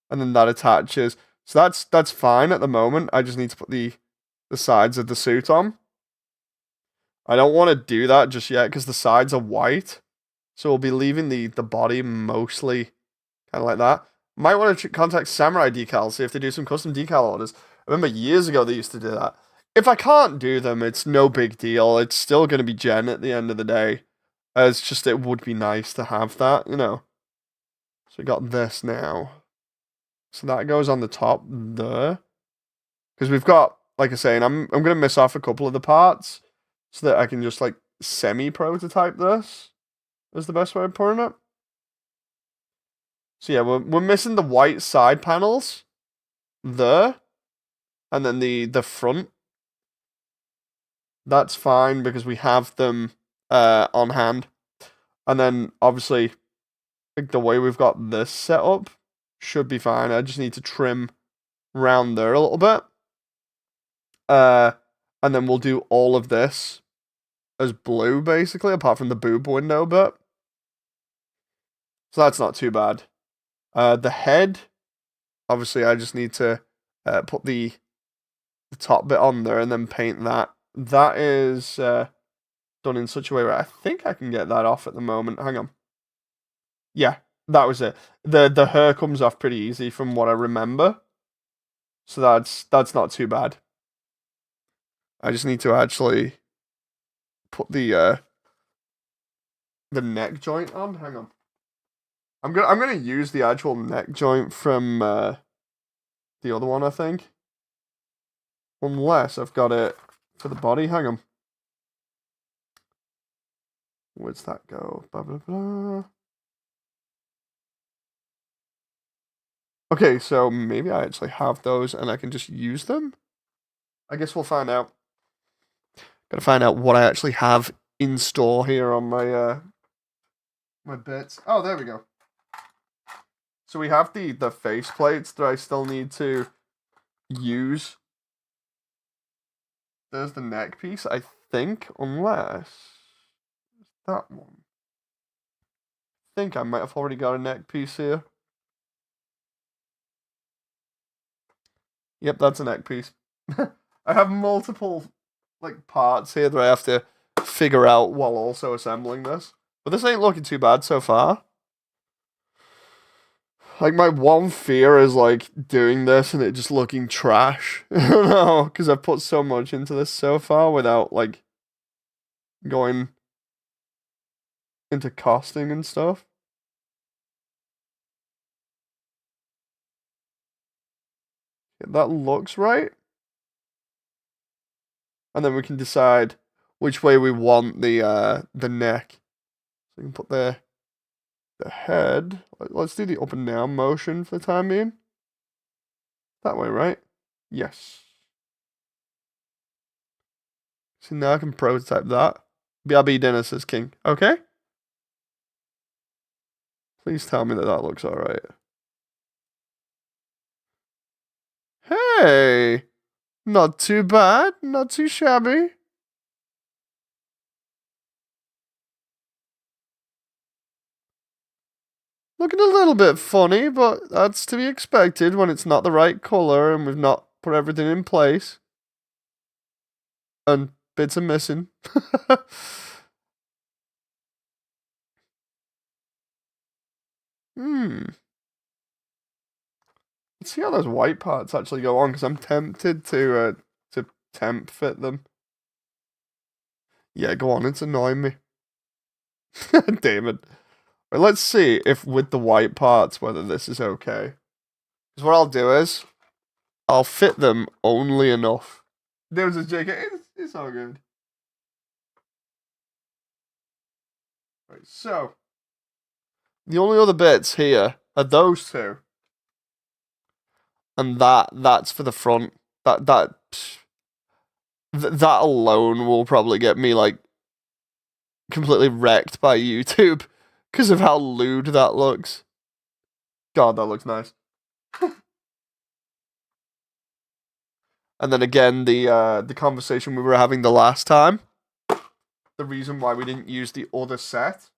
And then that attaches. So that's fine at the moment. I just need to put the sides of the suit on. I don't want to do that just yet because the sides are white. So we'll be leaving the body mostly kind of like that. Might want to contact Samurai Decals, see if they do some custom decal orders. I remember years ago they used to do that. If I can't do them, it's no big deal. It's still going to be Jen at the end of the day. It's just, it would be nice to have that, you know. So we got this now. So that goes on the top there. Because we've got, like I was saying, I'm going to miss off a couple of the parts so that I can just like semi-prototype this. Is the best way of putting it. So yeah, we're missing the white side panels there, and then the front. That's fine because we have them on hand, and then obviously, like the way we've got this set up should be fine. I just need to trim around there a little bit, and then we'll do all of this as blue basically, apart from the boob window bit. So that's not too bad. The head, obviously, I just need to put the top bit on there and then paint that. That is done in such a way where I think I can get that off at the moment. Hang on. Yeah, that was it. The hair comes off pretty easy from what I remember. So that's not too bad. I just need to actually put the neck joint on. Hang on. I'm gonna use the actual neck joint from the other one, I think. Unless I've got it for the body. Hang on. Where's that go? Blah blah blah. Okay, so maybe I actually have those and I can just use them? I guess we'll find out. Gotta find out what I actually have in store here on my my bits. Oh, there we go. So we have the face plates that I still need to use. There's the neck piece, I think, unless that one. I think I might have already got a neck piece here. Yep, that's a neck piece. I have multiple like parts here that I have to figure out while also assembling this. But this ain't looking too bad so far. Like, my one fear is, like, doing this and it just looking trash. I don't know, because I've put so much into this so far without, like, going into costing and stuff. Yeah, that looks right. And then we can decide which way we want the neck. So we can put the head. Let's do the up and down motion for the time being. That way, right? Yes. So now I can prototype that. BRB dinner, says King. Okay. Please tell me that that looks alright. Hey! Not too bad. Not too shabby. Looking a little bit funny, but that's to be expected when it's not the right color and we've not put everything in place. And bits are missing. Let's see how those white parts actually go on, because I'm tempted to temp fit them. Yeah, go on, it's annoying me. Damn it. Right, let's see if with the white parts whether this is okay. Because what I'll do is I'll fit them only enough. There's a JK. It's all good. Right, so the only other bits here are those two. And that's for the front. That alone will probably get me like completely wrecked by YouTube because of how lewd that looks. God, that looks nice. And then again, the conversation we were having the last time, the reason why we didn't use the other set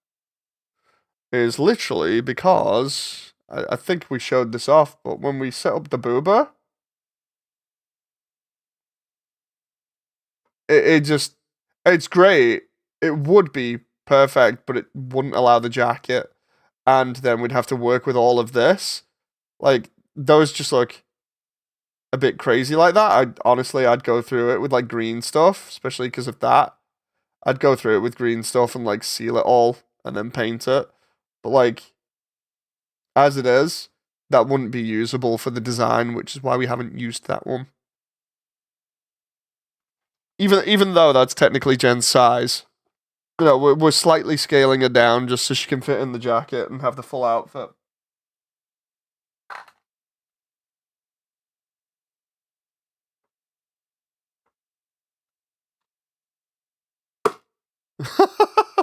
is literally because I think we showed this off, but when we set up the boober, it's great. It would be perfect, but it wouldn't allow the jacket, and then we'd have to work with all of this. Like those just look a bit crazy like that. I'd go through it with like green stuff, especially because of that. I'd go through it with green stuff and like seal it all and then paint it. But like as it is, that wouldn't be usable for the design, which is why we haven't used that one. Even though that's technically Jen's size. You know, we're slightly scaling her down just so she can fit in the jacket and have the full outfit.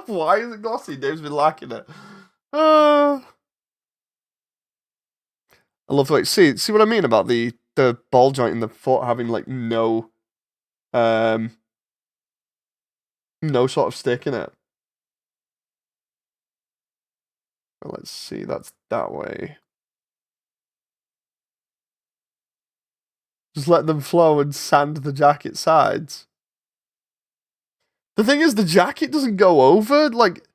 Why is it glossy? Dave's been lacking it. I love the way. See what I mean about the ball joint in the foot having like um no sort of stick in it. Well, let's see. That's that way. Just let them flow and sand the jacket sides. The thing is, the jacket doesn't go over. Like,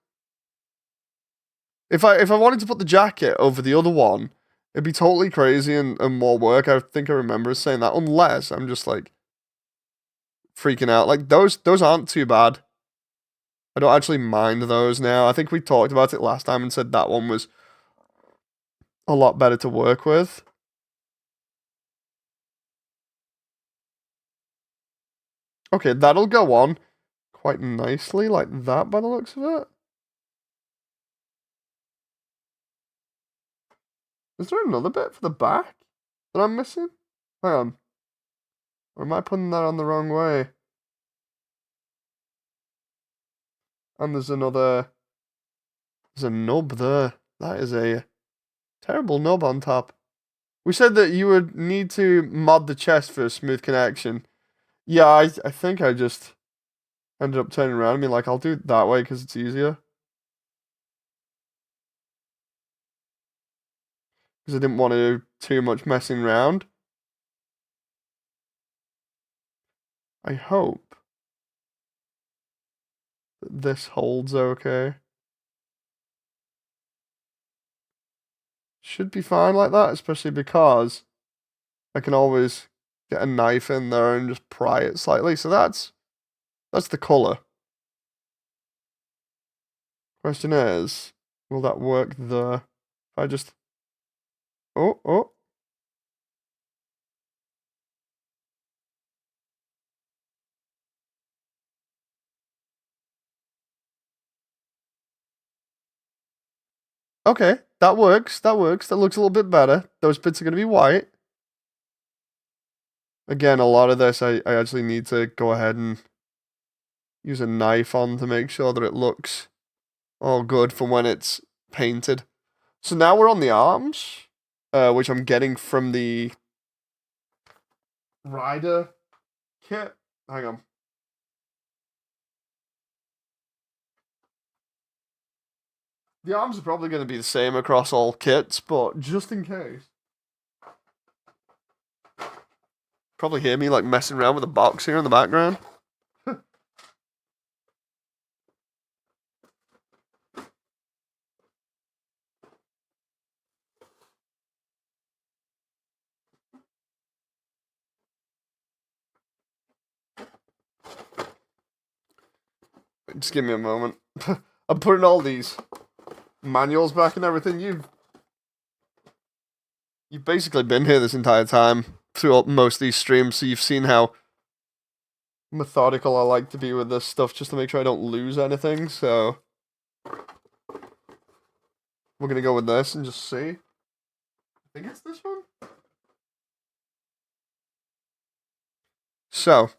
if I wanted to put the jacket over the other one, it'd be totally crazy and more work. I think I remember us saying that. Unless I'm just like freaking out. Like those aren't too bad. I don't actually mind those now. I think we talked about it last time and said that one was a lot better to work with. Okay, that'll go on quite nicely like that by the looks of it. Is there another bit for the back that I'm missing? Hang on. Or am I putting that on the wrong way? And there's a nub there. That is a terrible nub on top. We said that you would need to mod the chest for a smooth connection. Yeah, I think I just ended up turning around. I mean, like, I'll do it that way because it's easier. Because I didn't want to do too much messing around. I hope that this holds okay. Should be fine like that, especially because I can always get a knife in there and just pry it slightly. So that's the color. Question is, will that work there? If I just oh. Okay, that works. That works. That looks a little bit better. Those bits are going to be white. Again, a lot of this I actually need to go ahead and use a knife on to make sure that it looks all good for when it's painted. So now we're on the arms, which I'm getting from the rider kit. Hang on. The arms are probably going to be the same across all kits, but just in case. Probably hear me like messing around with a box here in the background. Just give me a moment. I'm putting all these manuals back and everything. You've basically been here this entire time throughout most of these streams, so you've seen how methodical I like to be with this stuff just to make sure I don't lose anything, so we're gonna go with this and just see. I think it's this one. So,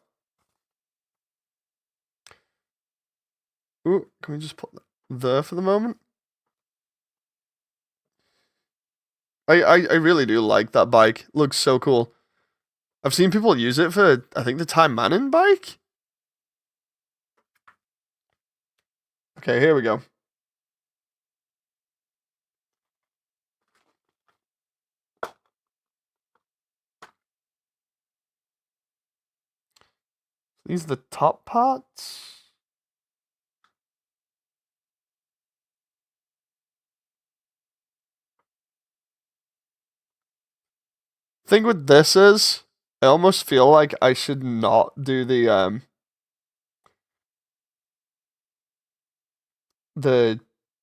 ooh, can we just put that there for the moment? I really do like that bike. It looks so cool. I've seen people use it for, I think, the Time Manning bike. Okay, here we go. These are the top parts. Thing with this is, I almost feel like I should not do the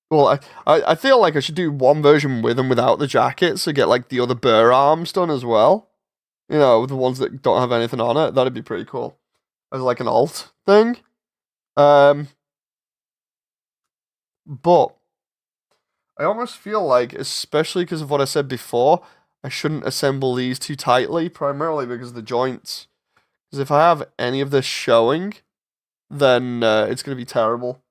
well, I feel like I should do one version with and without the jacket, so get like the other burr arms done as well. You know, the ones that don't have anything on it. That'd be pretty cool. As like an alt thing. But I almost feel like, especially because of what I said before, I shouldn't assemble these too tightly, primarily because of the joints. Because if I have any of this showing, then it's going to be terrible.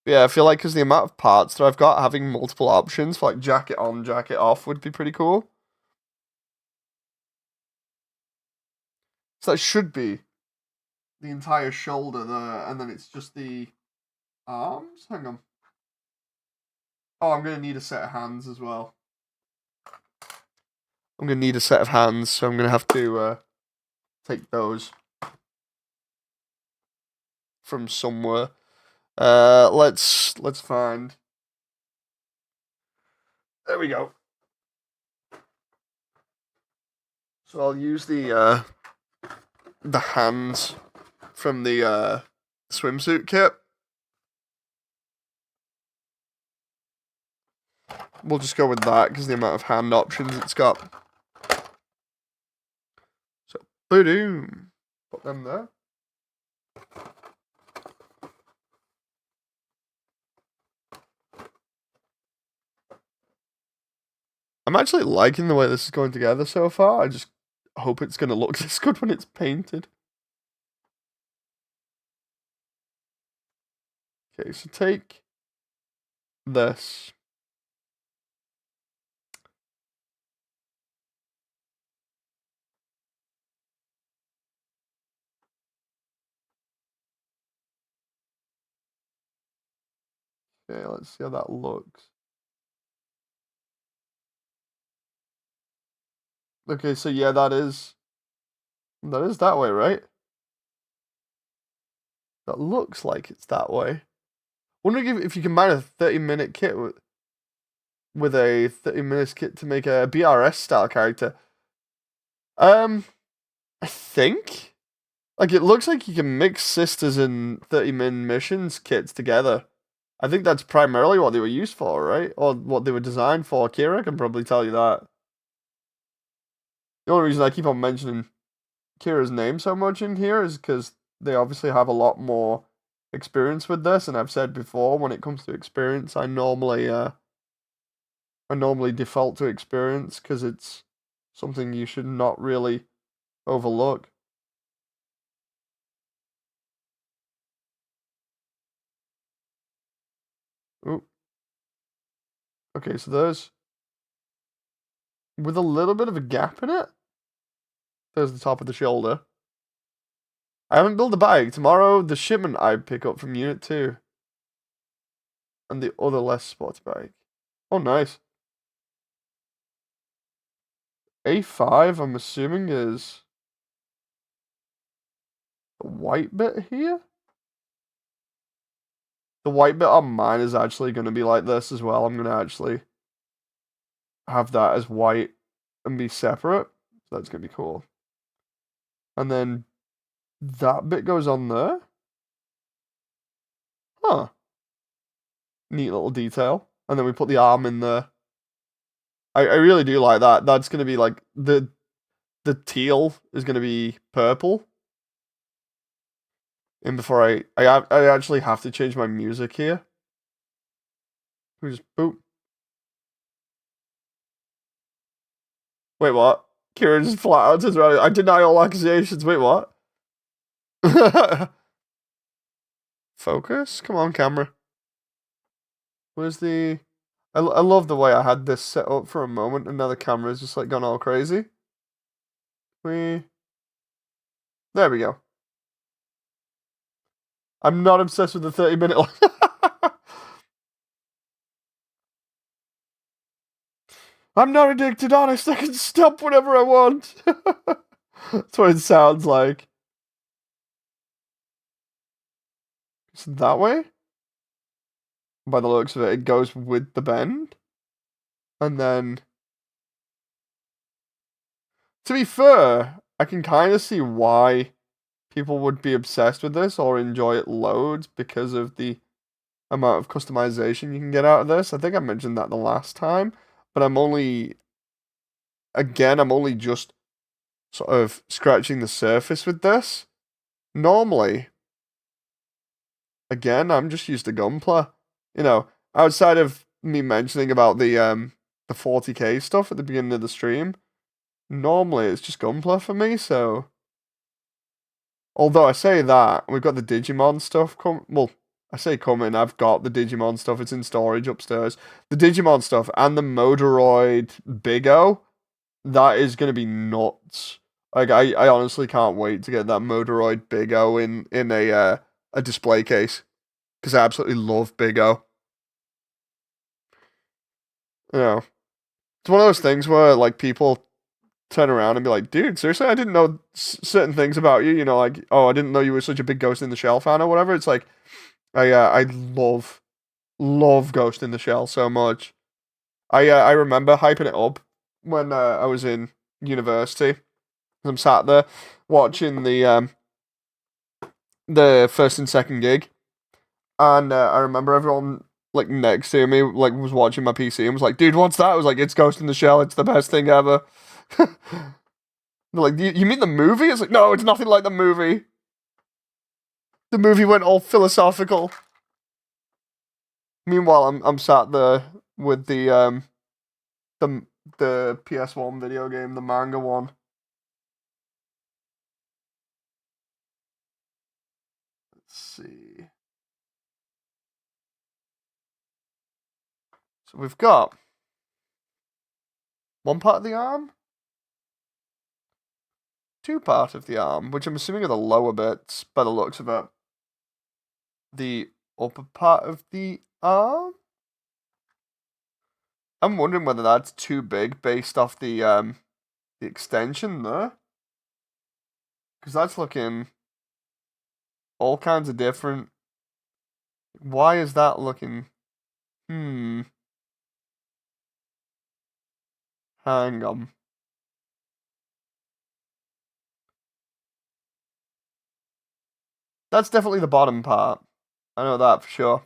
Yeah, I feel like because the amount of parts that I've got, having multiple options for like jacket on, jacket off would be pretty cool. So that should be the entire shoulder there, and then it's just the arms. Hang on. Oh, I'm going to need a set of hands as well. I'm going to need a set of hands, so I'm going to have to take those from somewhere. Let's find. There we go. So I'll use the hands from the swimsuit kit. We'll just go with that because the amount of hand options it's got. So, boom. Put them there. I'm actually liking the way this is going together so far. I just hope it's going to look this good when it's painted. Okay, so take this. Okay, let's see how that looks. Okay, so yeah, that is that way, right? That looks like it's that way. Wondering if you combine a 30-minute kit with a 30 minutes kit to make a BRS style character. I think like it looks like you can mix sisters and 30-min missions kits together. I think that's primarily what they were used for, right? Or what they were designed for. Kira can probably tell you that. The only reason I keep on mentioning Kira's name so much in here is because they obviously have a lot more experience with this, and I've said before, when it comes to experience, I normally default to experience because it's something you should not really overlook. Ooh. Okay, so there's with a little bit of a gap in it. There's the top of the shoulder. I haven't built the bike. Tomorrow, the shipment I pick up from Unit 2. And the other less sporty bike. Oh, nice. A5, I'm assuming, is the white bit here? The white bit on mine is actually going to be like this as well. I'm going to actually have that as white and be separate. So that's going to be cool. And then that bit goes on there. Huh. Neat little detail. And then we put the arm in there. I really do like that. That's going to be like the teal is going to be purple. And before I actually have to change my music here. Who's boop? Wait, what? Kieran just flat out turns around. I deny all accusations. Wait, what? Focus? Come on, camera. Where's the... I love the way I had this set up for a moment, and now the camera's just like gone all crazy. There we go. I'm not obsessed with the 30-minute... I'm not addicted, honest. I can stop whenever I want. That's what it sounds like. Is it that way? By the looks of it, it goes with the bend. And then... To be fair, I can kind of see why people would be obsessed with this or enjoy it loads because of the amount of customization you can get out of this. I think I mentioned that the last time, but I'm only just sort of scratching the surface with this. Normally, again, I'm just used to Gunpla. You know, outside of me mentioning about the 40k stuff at the beginning of the stream, normally it's just Gunpla for me, so although I say that, we've got the Digimon stuff well, I say coming, I've got the Digimon stuff, it's in storage upstairs. The Digimon stuff and the Modoroid Big O, that is going to be nuts. Like, I honestly can't wait to get that Modoroid Big O in a display case. Because I absolutely love Big O. You know, it's one of those things where, like, people turn around and be like, dude, seriously, I didn't know certain things about you. You know, like, oh, I didn't know you were such a big Ghost in the Shell fan or whatever. It's like, I love Ghost in the Shell so much. I remember hyping it up when I was in university. I'm sat there watching the first and second gig, and I remember everyone like next to me like was watching my PC and was like, "Dude, what's that?" I was like, "It's Ghost in the Shell. It's the best thing ever." They're like, "You mean the movie?" It's like, "No, it's nothing like the movie." The movie went all philosophical. Meanwhile, I'm sat there with the the PS1 video game, the manga one. Let's see. So we've got one part of the arm, two parts of the arm, which I'm assuming are the lower bits by the looks of it. The upper part of the arm. I'm wondering whether that's too big based off the extension there, because that's looking all kinds of different. Why is that looking? Hang on. That's definitely the bottom part. I know that for sure.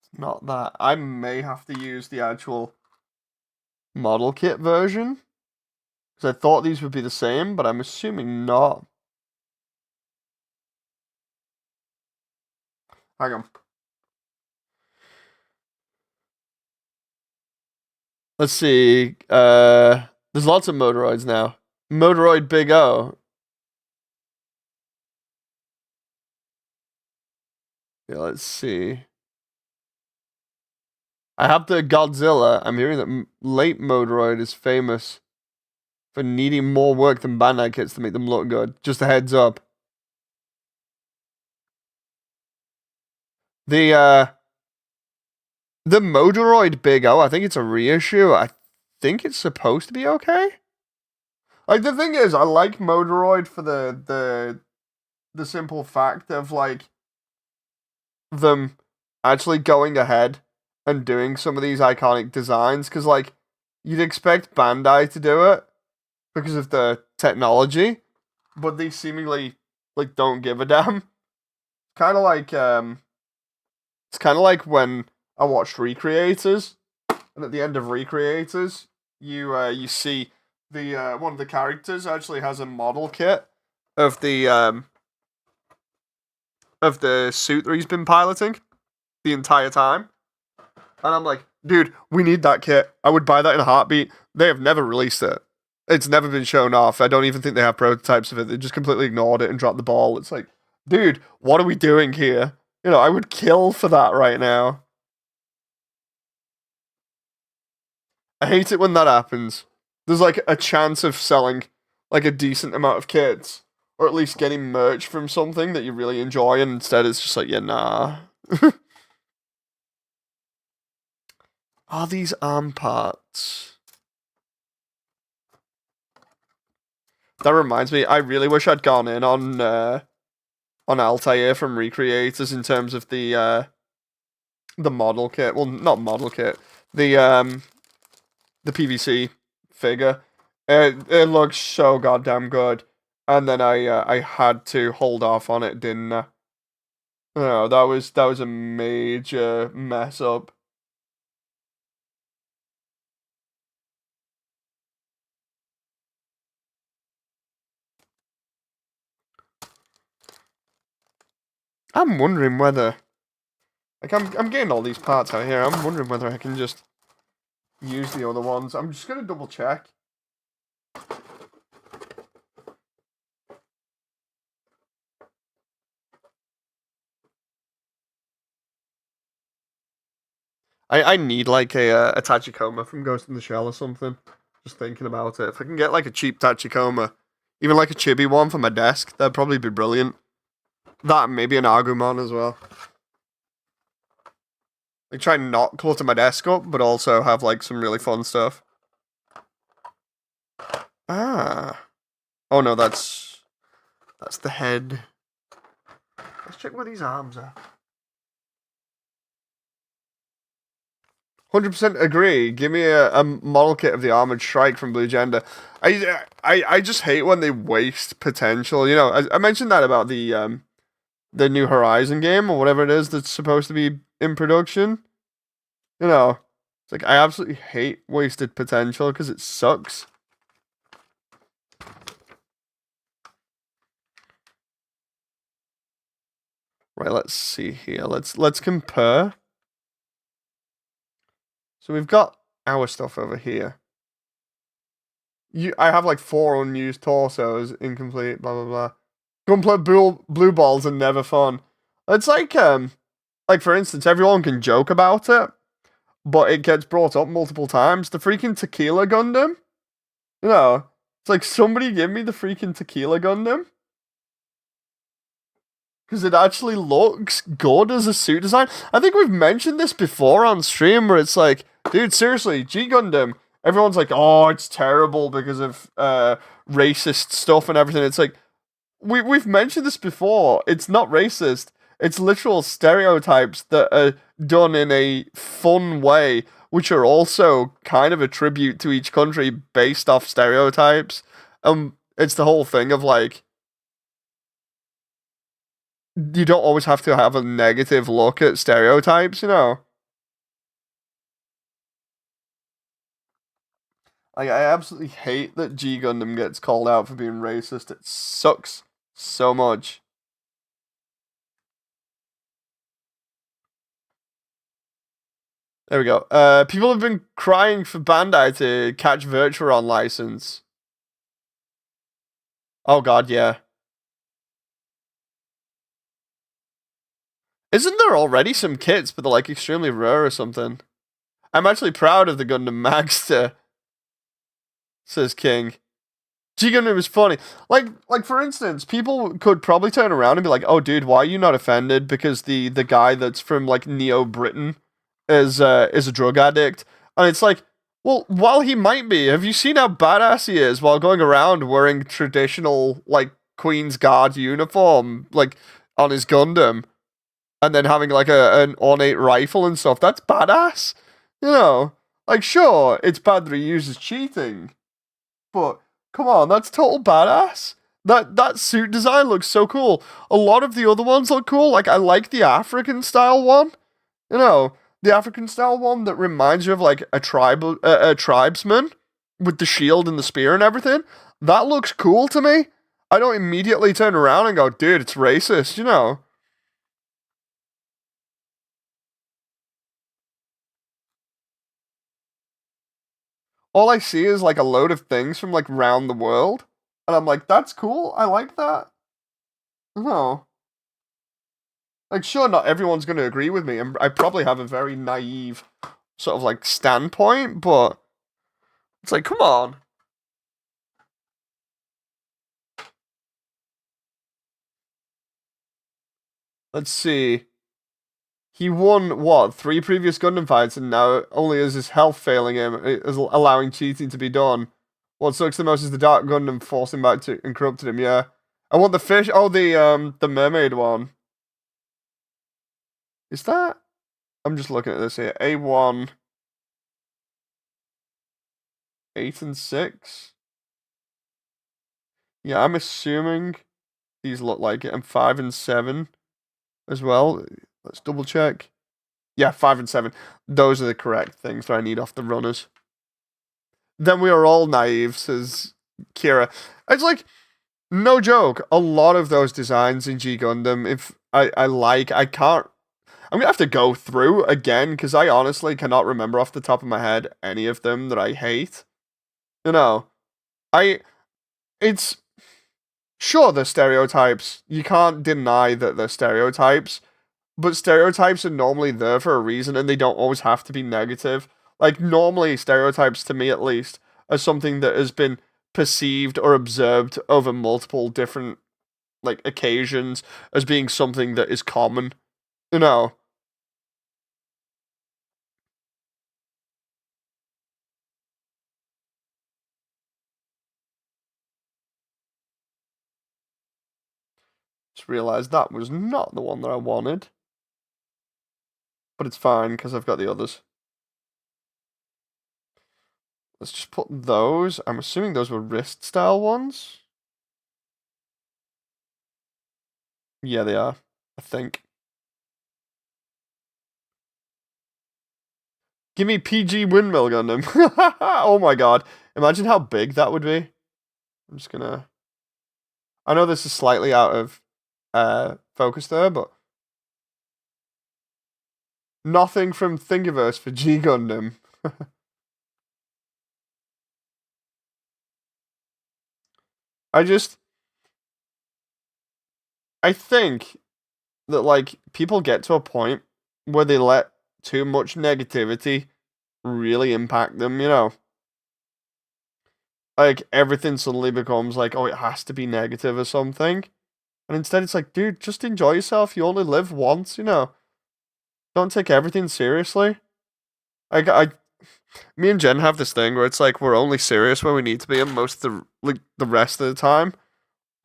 It's not that. I may have to use the actual model kit version. Because I thought these would be the same, but I'm assuming not. Hang on. Let's see. There's lots of Motoroids now. Motoroid Big O. Yeah, let's see. I have the Godzilla. I'm hearing that late Motoroid is famous for needing more work than Bandai kits to make them look good. Just a heads up. The uh the Motoroid Big O, I think it's a reissue. I think it's supposed to be okay. Like the thing is, I like Motoroid for the simple fact of like them actually going ahead and doing some of these iconic designs because like you'd expect Bandai to do it because of the technology, but they seemingly like don't give a damn. Kind of like it's kind of like when I watched Recreators, and at the end of Recreators, you see the one of the characters actually has a model kit of the suit that he's been piloting the entire time. And I'm like, dude, we need that kit. I would buy that in a heartbeat. They have never released it. It's never been shown off. I don't even think they have prototypes of it. They just completely ignored it and dropped the ball. It's like, dude, what are we doing here? You know, I would kill for that right now. I hate it when that happens. There's like a chance of selling like a decent amount of kits, or at least getting merch from something that you really enjoy, and instead it's just like, yeah, nah. Are these arm parts? That reminds me, I really wish I'd gone in on Altair from Recreators in terms of the model kit. Well, not model kit. The PVC figure. It looks so goddamn good. And then I had to hold off on it, didn't I? No, that was a major mess up. I'm wondering whether like I'm getting all these parts out here. I'm wondering whether I can just use the other ones. I'm just gonna double check. I need like a Tachikoma from Ghost in the Shell or something. Just thinking about it. If I can get like a cheap Tachikoma, even like a chibi one for my desk, that'd probably be brilliant. That and maybe an Agumon as well. Like try and not clutter my desk up, but also have like some really fun stuff. Ah. Oh no, that's the head. Let's check where these arms are. 100% agree. Give me a model kit of the Armored Strike from Blue Gender. I just hate when they waste potential. You know, I mentioned that about the New Horizon game or whatever it is that's supposed to be in production. You know, it's like I absolutely hate wasted potential because it sucks. Right, let's see here. Let's compare. So we've got our stuff over here. I have like 4 unused torsos, incomplete, blah blah blah. Complete blue balls are never fun. It's like for instance, everyone can joke about it, but it gets brought up multiple times. The freaking Tequila Gundam, you know, it's like somebody give me the freaking Tequila Gundam. Because it actually looks good as a suit design. I think we've mentioned this before on stream where it's like, dude, seriously, G Gundam, everyone's like, oh, it's terrible because of racist stuff and everything. It's like, we've mentioned this before. It's not racist. It's literal stereotypes that are done in a fun way, which are also kind of a tribute to each country based off stereotypes. It's the whole thing of like, you don't always have to have a negative look at stereotypes, you know? Like, I absolutely hate that G Gundam gets called out for being racist. It sucks so much. There we go. People have been crying for Bandai to catch Virtua on license. Oh god, yeah. Isn't there already some kits, but they're like extremely rare or something? I'm actually proud of the Gundam Magster, says King. G Gundam is funny. Like for instance, people could probably turn around and be like, "Oh, dude, why are you not offended because the guy that's from like Neo Britain is a drug addict?" And it's like, well, while he might be, have you seen how badass he is while going around wearing traditional like Queen's Guard uniform, like on his Gundam, and then having like an ornate rifle and stuff? That's badass, you know. Like, sure, it's bad that he uses cheating, but come on, that's total badass. That suit design looks so cool. A lot of the other ones look cool. Like I like the African style one. You know, the African style one that reminds you of like a tribesman with the shield and the spear and everything. That looks cool to me. I don't immediately turn around and go, dude, it's racist, you know. All I see is like a load of things from like round the world. And I'm like, that's cool. I like that. No. Like, sure, not everyone's going to agree with me, and I probably have a very naive sort of like standpoint, but it's like, come on. Let's see. He won what, three previous Gundam fights, and now only is his health failing him, is allowing cheating to be done. What sucks the most is the Dark Gundam forcing back to and corrupted him. Yeah, I want the fish. Oh, the mermaid one. Is that? I'm just looking at this here. A1, 8 and 6. Yeah, I'm assuming these look like it, and 5 and 7 as well. Let's double check. Yeah, 5 and 7. Those are the correct things that I need off the runners. Then we are all naive, says Kira. It's like, no joke, a lot of those designs in G Gundam, if I like, I can't. I'm gonna have to go through again because I honestly cannot remember off the top of my head any of them that I hate. You know, I. It's. Sure, they're stereotypes. You can't deny that they're stereotypes. But stereotypes are normally there for a reason and they don't always have to be negative. Like, normally, stereotypes, to me at least, are something that has been perceived or observed over multiple different, like, occasions as being something that is common. You know? Just realized that was not the one that I wanted. But it's fine because I've got the others. Let's just put those. I'm assuming those were wrist style ones. Yeah, they are. I think. Give me PG Windmill Gundam. Oh my god. Imagine how big that would be. I'm just gonna. I know this is slightly out of focus there, but nothing from Thingiverse for G Gundam. I just. I think that, like, people get to a point where they let too much negativity really impact them, you know? Like, everything suddenly becomes like, oh, it has to be negative or something. And instead, it's like, dude, just enjoy yourself. You only live once, you know? Don't take everything seriously. I me and Jen have this thing where it's like we're only serious when we need to be, and most of the like the rest of the time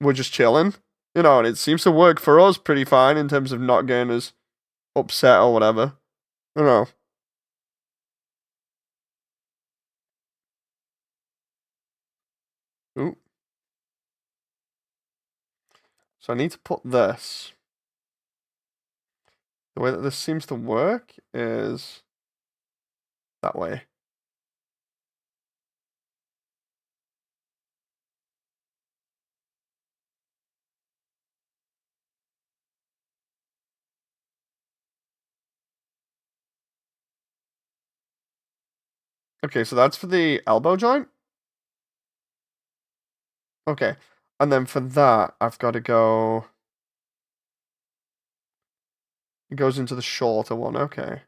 we're just chilling, you know. And it seems to work for us pretty fine in terms of not getting as upset or whatever, you know. Ooh. So I need to put this. The way that this seems to work is that way. Okay, so that's for the elbow joint? Okay. And then for that, I've got to go... It goes into the shorter one, okay.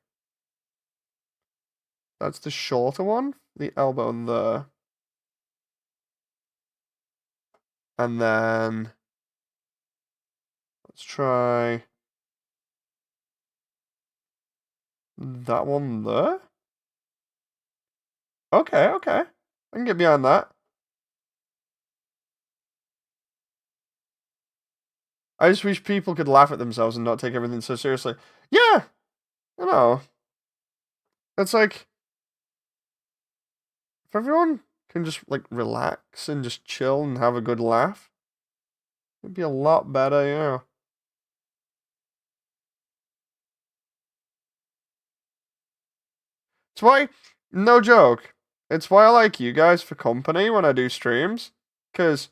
That's the shorter one, the elbow there. And then... Let's try... That one there? Okay, okay. I can get behind that. I just wish people could laugh at themselves and not take everything so seriously. Yeah, you know, it's like if everyone can just like relax and just chill and have a good laugh, it'd be a lot better, you know. It's why, no joke, it's why I like you guys for company when I do streams. Because,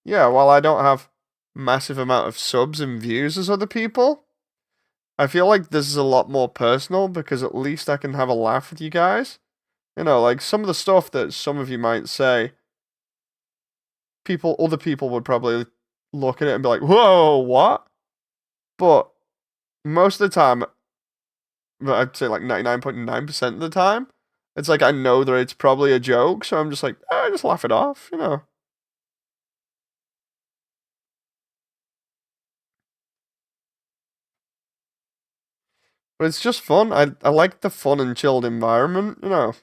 yeah, while I don't have massive amount of subs and views as other people, I feel like this is a lot more personal because at least I can have a laugh with you guys. You know, like some of the stuff that some of you might say, other people would probably look at it and be like, "Whoa, what?" But most of the time, I'd say like 99.9% of the time, it's like I know that it's probably a joke, so I'm just like, just laugh it off, you know. But it's just fun. I like the fun and chilled environment, you know.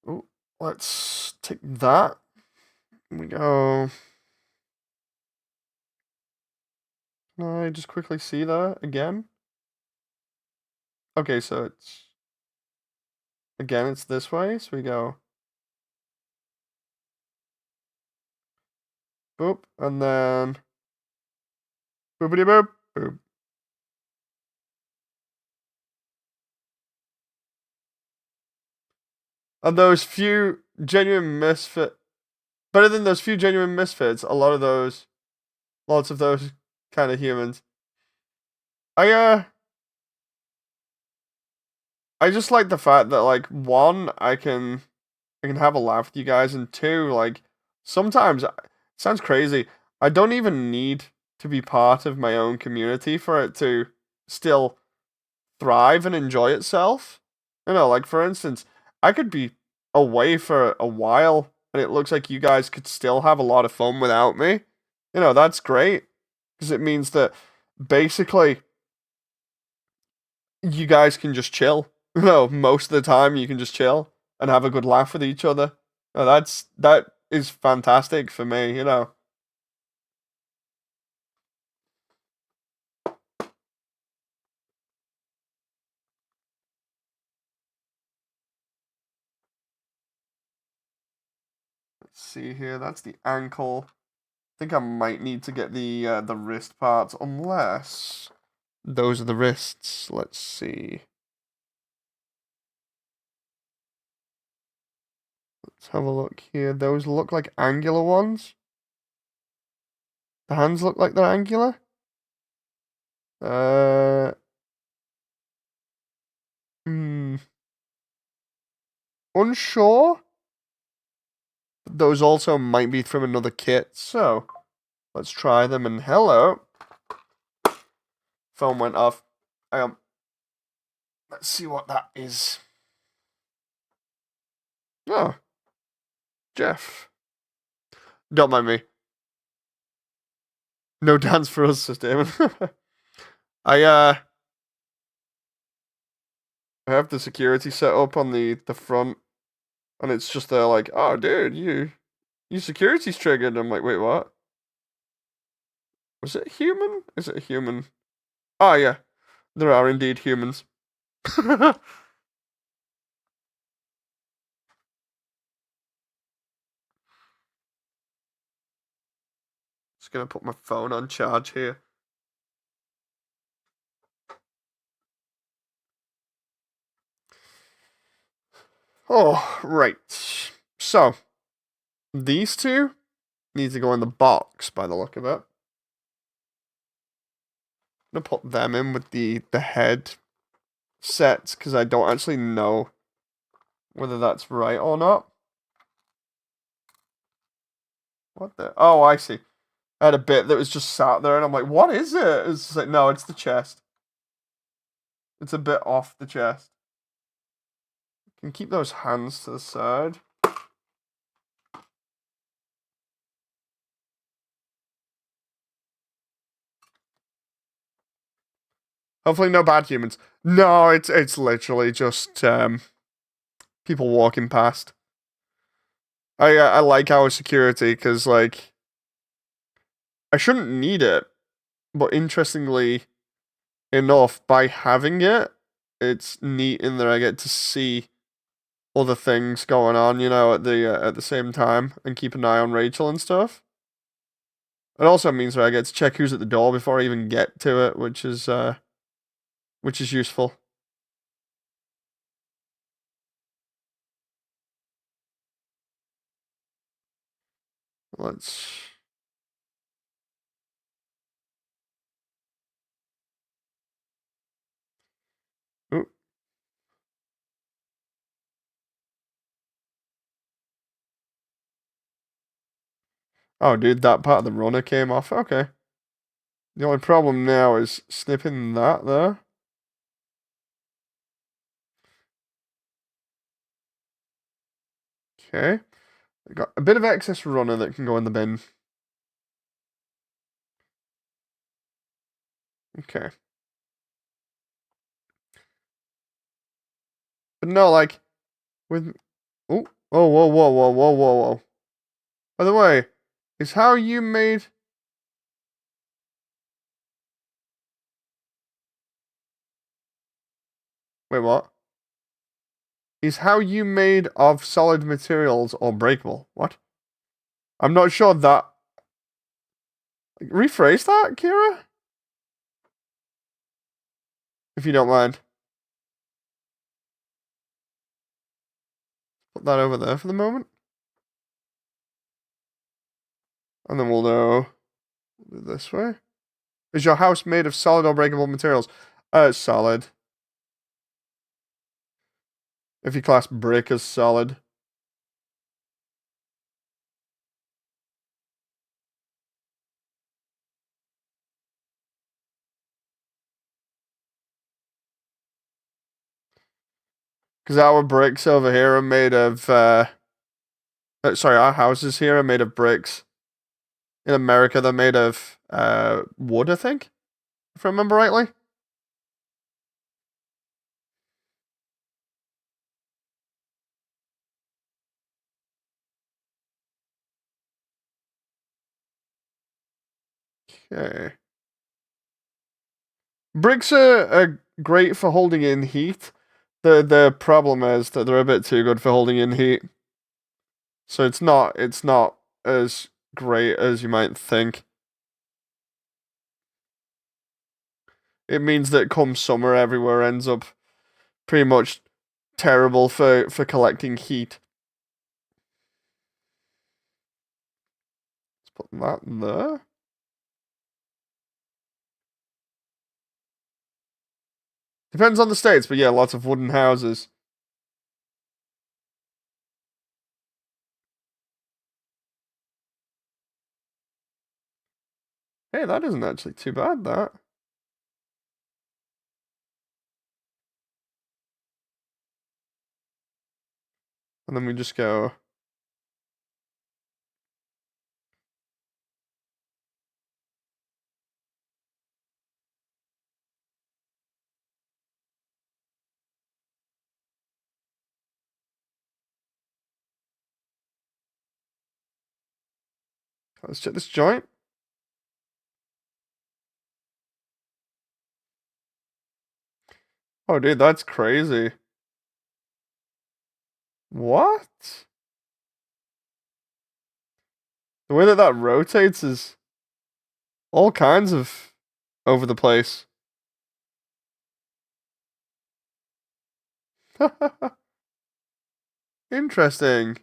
Ooh, let's take that. We go. Can I just quickly see that again? Okay, so it's this way. So we go boop, and then boopity boop, boop. And those few genuine misfit, better than those few genuine misfits, lots of those kind of humans. I uh, I just like the fact that like one, I can have a laugh with you guys, and two, like sometimes it sounds crazy. I don't even need to be part of my own community for it to still thrive and enjoy itself. You know, like for instance, I could be away for a while and it looks like you guys could still have a lot of fun without me. You know, that's great because it means that basically you guys can just chill. You know, most of the time you can just chill and have a good laugh with each other. That is fantastic for me, you know. Let's see here. That's the ankle. I think I might need to get the wrist parts unless those are the wrists. Let's see. Let's have a look here. Those look like angular ones. The hands look like they're angular. Uh, hmm. Unsure. Those also might be from another kit. So let's try them. And hello. Phone went off. Let's see what that is. Oh, Jeff. Don't mind me. No dance for us, Sister Damon. I I have the security set up on the front, and it's just there like, oh, dude, your security's triggered. I'm like, wait, what? Was it human? Is it a human? Oh yeah, there are indeed humans. Just gonna put my phone on charge here. Oh, right. So these two. need to go in the box by the look of it. I'm gonna put them in with the head sets because I don't actually know whether that's right or not. What the? Oh, I see. I had a bit that was just sat there, and I'm like, what is it? It's just like, no, it's the chest. It's a bit off the chest. Can keep those hands to the side. Hopefully no bad humans. No, it's literally just people walking past. I like our security because like I shouldn't need it, but interestingly enough, by having it, it's neat in that I get to see other things going on, at the same time and keep an eye on Rachel and stuff. It also means that I get to check who's at the door before I even get to it, which is useful. Let's. Ooh. Oh, dude, that part of the runner came off. Okay. The only problem now is snipping that there. Okay. I got a bit of excess runner that can go in the bin. Okay. But no, like, with. Oh, whoa, whoa, whoa, whoa, whoa, whoa, whoa. By the way, is how you made. Wait, what? Is how you made of solid materials or breakable? What? I'm not sure that. Rephrase that, Kira? If you don't mind. Put that over there for the moment. And then we'll go this way. Is your house made of solid or breakable materials? Solid. If you class brick as solid. Because our bricks over here are made of, sorry, our houses here are made of bricks. In America, they're made of, wood, I think, if I remember rightly. Okay. Bricks are great for holding in heat. The problem is that they're a bit too good for holding in heat. So it's not as great as you might think. It means that come summer, everywhere ends up pretty much terrible for collecting heat. Let's put that there. Depends on the states, but yeah, lots of wooden houses. Hey, that isn't actually too bad, that. And then we just go. Let's check this joint. Oh, dude, that's crazy. What? The way that that rotates is all kinds of over the place. Interesting.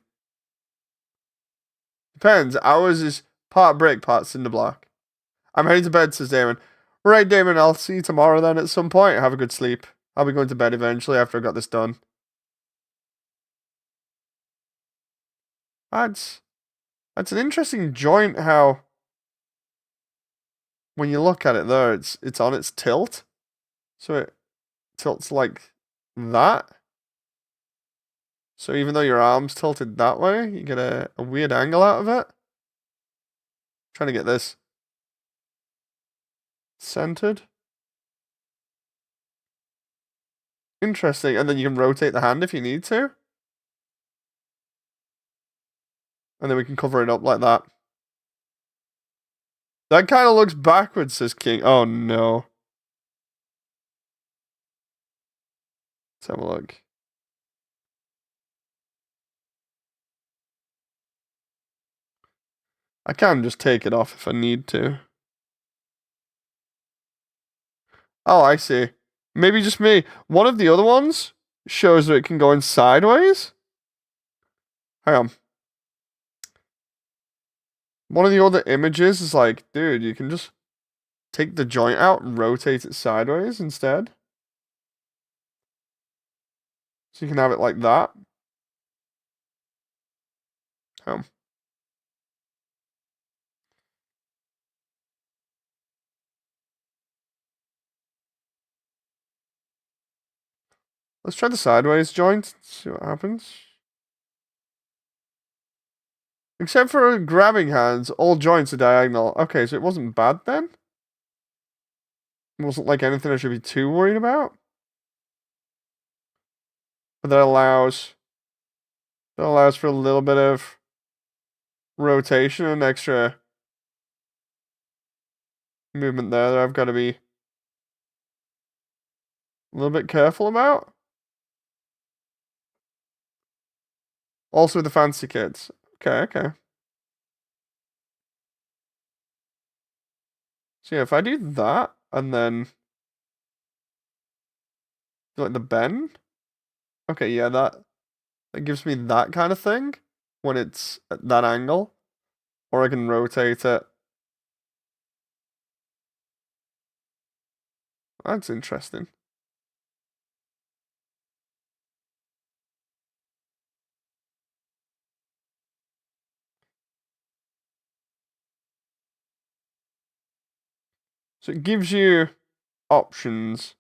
Depends. Ours is part brick, part cinder block. I'm heading to bed, says Damon. Right, Damon, I'll see you tomorrow then at some point. Have a good sleep. I'll be going to bed eventually after I got this done. That's an interesting joint how when you look at it there, it's on its tilt. So it tilts like that. So even though your arm's tilted that way, you get a weird angle out of it. Trying to get this centered. Interesting. And then you can rotate the hand if you need to. And then we can cover it up like that. That kind of looks backwards, says King. Oh no. Let's have a look. I can just take it off if I need to. Oh, I see. Maybe just me. One of the other ones shows that it can go in sideways. Hang on. One of the other images is like, dude, you can just take the joint out and rotate it sideways instead. So you can have it like that. Oh. Let's try the sideways joint, see what happens. Except for grabbing hands, all joints are diagonal. Okay, so it wasn't bad then? It wasn't like anything I should be too worried about? But that allows for a little bit of rotation and extra movement there that I've got to be a little bit careful about. Also with the fancy kids. Okay. So yeah, if I do that and then do like the bend. Okay, yeah, that gives me that kind of thing when it's at that angle. Or I can rotate it. That's interesting. So it gives you options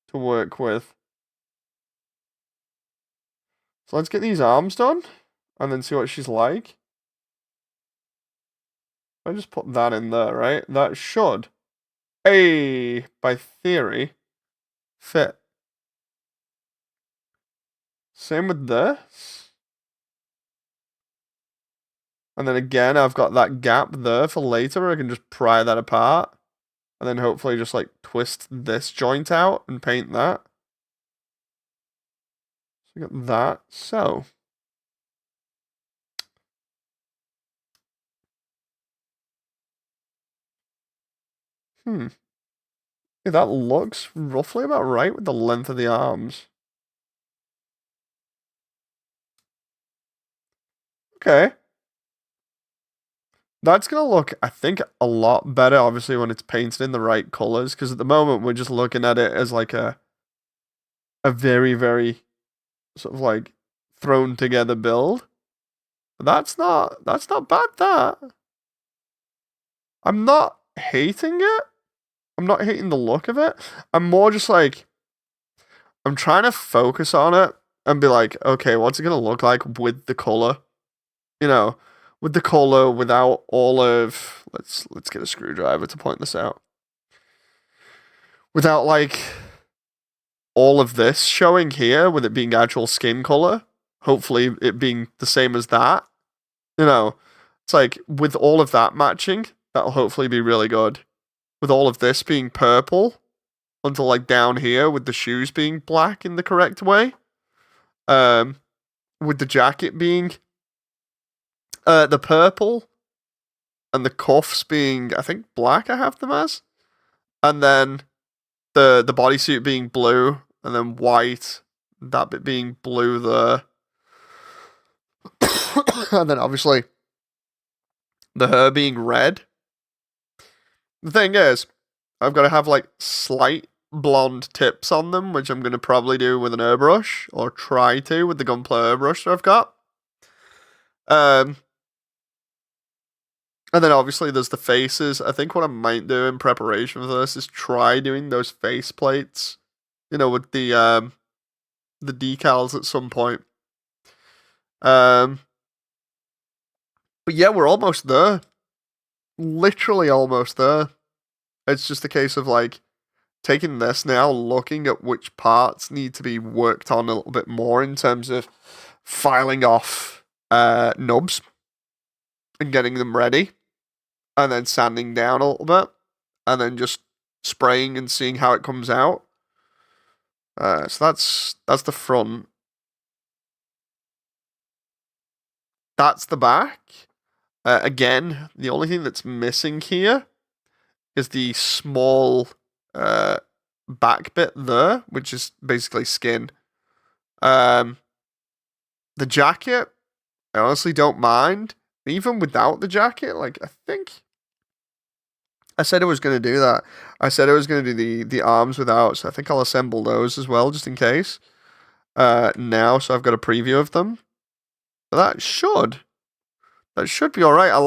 to work with. So let's get these arms done and then see what she's like. I just put that in there, right? That should, by theory, fit. Same with this. And then again, I've got that gap there for later. I can just pry that apart. And then hopefully just like twist this joint out and paint that. So we got that. So. Yeah, that looks roughly about right with the length of the arms. Okay. That's going to look, I think, a lot better, obviously, when it's painted in the right colors. Because at the moment, we're just looking at it as like a very, very sort of like thrown together build. That's not bad, that. I'm not hating it. I'm not hating the look of it. I'm more just like, I'm trying to focus on it and be like, okay, what's it going to look like with the color? You know, with the color, without all of, let's get a screwdriver to point this out. Without like all of this showing here, with it being actual skin color, hopefully it being the same as that. You know, it's like with all of that matching, that'll hopefully be really good. With all of this being purple until like down here with the shoes being black in the correct way. With the jacket being the purple and the cuffs being, I think, black, I have them as. And then the bodysuit being blue and then white, that bit being blue there. And then obviously the hair being red. The thing is, I've got to have like slight blonde tips on them, which I'm going to probably do with an airbrush, or try to with the gunpla airbrush that I've got. And then obviously there's the faces. I think what I might do in preparation for this is try doing those face plates, with the decals at some point. But yeah, we're almost there. Literally almost there. It's just a case of like taking this now, looking at which parts need to be worked on a little bit more in terms of filing off nubs and getting them ready, and then sanding down a little bit, and then just spraying and seeing how it comes out. So that's the front. That's the back. Again, the only thing that's missing here is the small back bit there, which is basically skin. The jacket, I honestly don't mind. Even without the jacket, like, I think I said I was going to do that. I said I was going to do the arms without, so I think I'll assemble those as well, just in case. Now, so I've got a preview of them. But that should be alright. I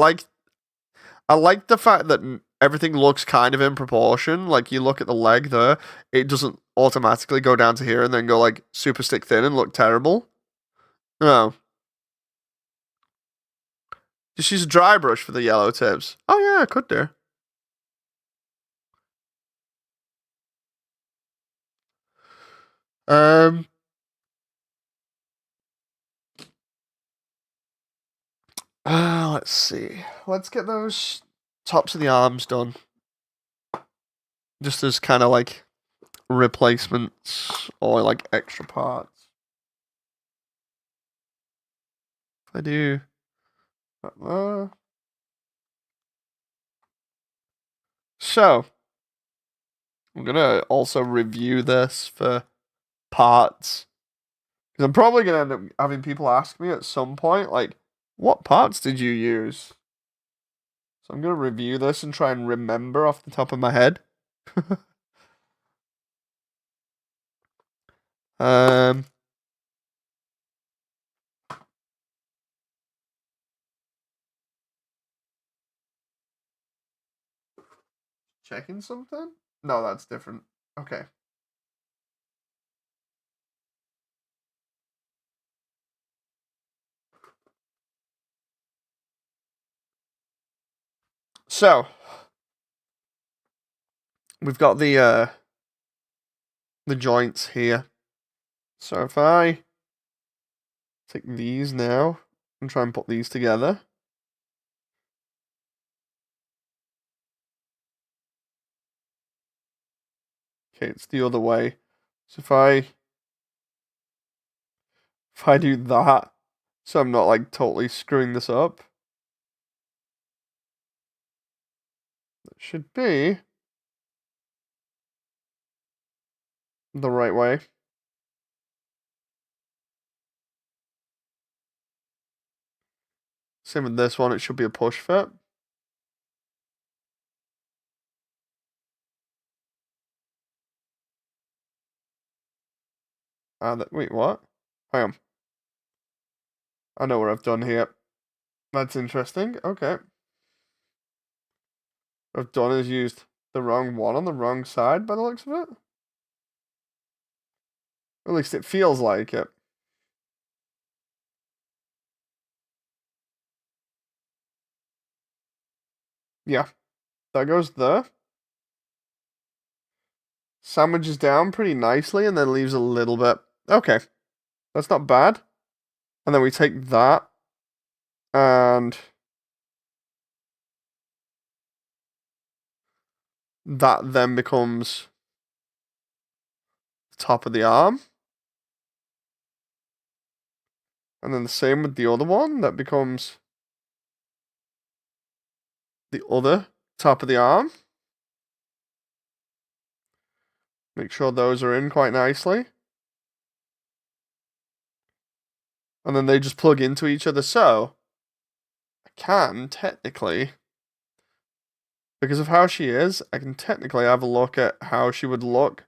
like the fact that everything looks kind of in proportion. Like, you look at the leg there, it doesn't automatically go down to here and then go, like, super stick thin and look terrible. No. Just use a dry brush for the yellow tips. Oh, yeah, I could do. Let's see. Let's get those tops of the arms done. Just as kind of like replacements or like extra parts. If I do that there. So, I'm gonna also review this for parts. Because I'm probably gonna end up having people ask me at some point, like, what parts did you use? So I'm gonna review this and try and remember off the top of my head. um Checking something? No, that's different. Okay. So, we've got the joints here. So if I take these now and try and put these together. Okay, it's the other way. So if I do that, so I'm not like totally screwing this up. That should be the right way. Same with this one, it should be a push fit. Wait, what? Hang on. I know what I've done here. That's interesting. Okay. What I've done is used the wrong one on the wrong side by the looks of it. At least it feels like it. Yeah. That goes there. Sandwiches down pretty nicely and then leaves a little bit. Okay. That's not bad. And then we take that and that then becomes the top of the arm. And then the same with the other one. That becomes the other top of the arm. Make sure those are in quite nicely. And then they just plug into each other. So, I can technically, because of how she is, I can technically have a look at how she would look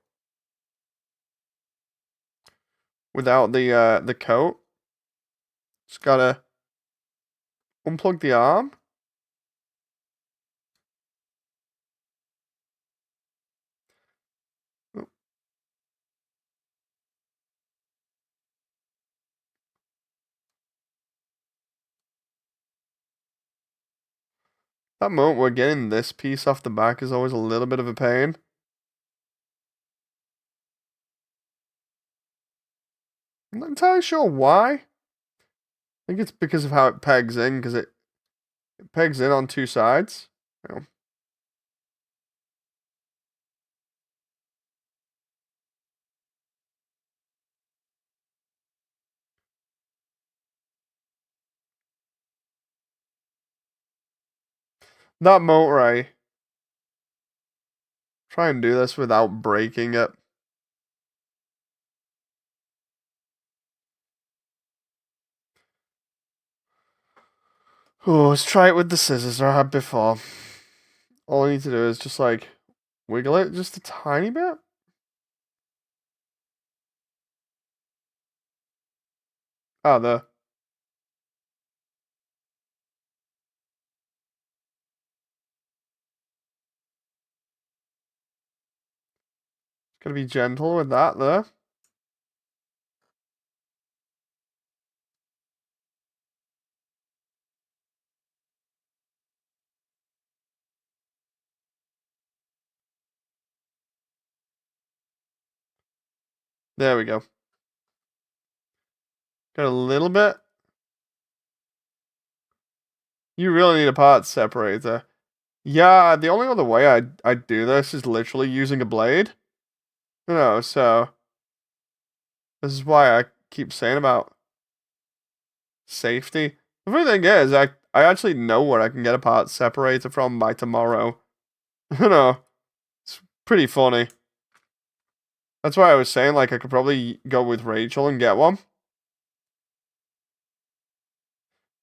without the coat. Just gotta unplug the arm. That moment where getting this piece off the back is always a little bit of a pain. I'm not entirely sure why. I think it's because of how it pegs in, because it pegs in on two sides. You know. That moat right. Try and do this without breaking it. Oh, let's try it with the scissors I had before. All I need to do is just like wiggle it just a tiny bit. Oh, there. Gotta be gentle with that there. There we go. Got a little bit. You really need a part separator. Yeah, the only other way I'd do this is literally using a blade. You know, so this is why I keep saying about safety. The funny thing is, I actually know where I can get a part separator from by tomorrow. You know, it's pretty funny. That's why I was saying, like, I could probably go with Rachel and get one.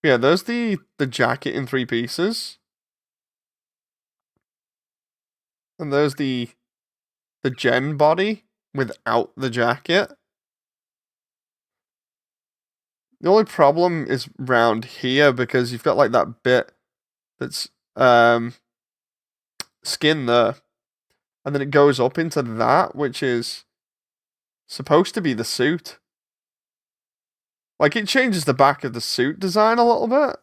Yeah, there's the jacket in three pieces. And there's the gen body without the jacket. The only problem is round here because you've got like that bit that's skin there. And then it goes up into that, which is supposed to be the suit. Like it changes the back of the suit design a little bit.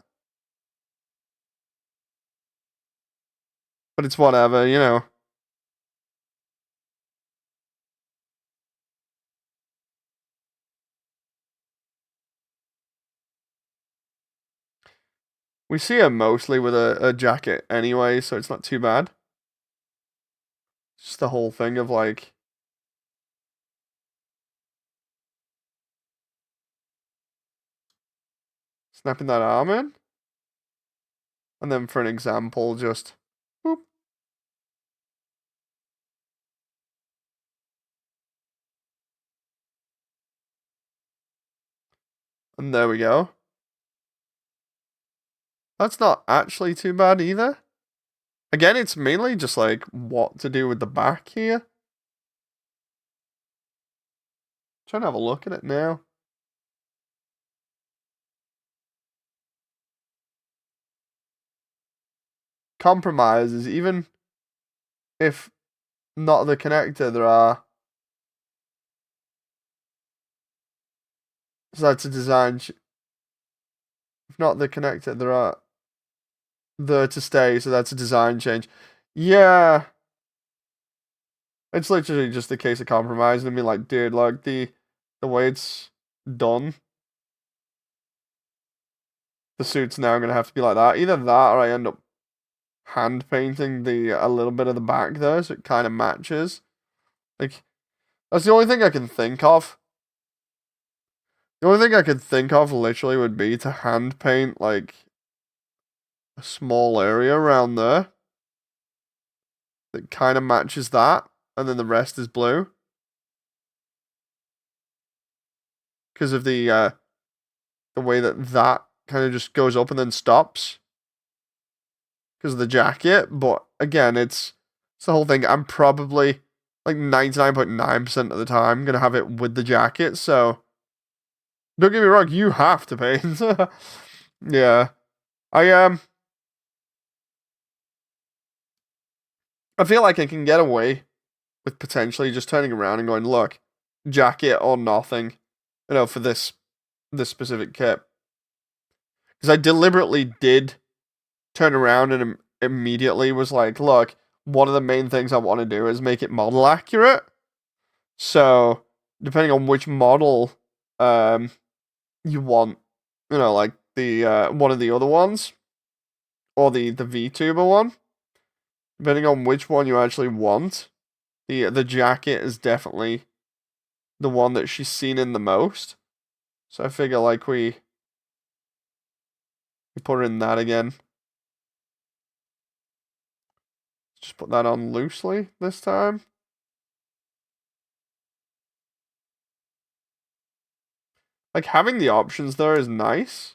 But it's whatever, you know. We see her mostly with a jacket anyway, so it's not too bad. It's just the whole thing of like snapping that arm in. And then for an example, just whoop. And there we go. That's not actually too bad either. Again, it's mainly just like what to do with the back here. Trying to have a look at it now. Compromises, even if not the connector, there are. So that's a design. If not the connector, there are there to stay. So that's a design change. Yeah, it's literally just a case of compromising and being like, dude, like the way it's done, the suit's now gonna have to be like that. Either that, or I end up hand painting the a little bit of the back there, so it kind of matches. Like that's the only thing I can think of. The only thing I could think of literally would be to hand paint like a small area around there that kind of matches that, and then the rest is blue. Because of the way that kind of just goes up and then stops. because of the jacket. But again, it's the whole thing. I'm probably like 99.9% of the time gonna have it with the jacket. So don't get me wrong, you have to paint. Yeah, I I feel like I can get away with potentially just turning around and going, look, jacket or nothing, for this specific kit. Because I deliberately did turn around and immediately was like, look, one of the main things I want to do is make it model accurate. So depending on which model you want, like the one of the other ones or the Vtuber one, depending on which one you actually want, the jacket is definitely the one that she's seen in the most. So I figure like we put her in that again. Just put that on loosely this time. Like having the options there is nice.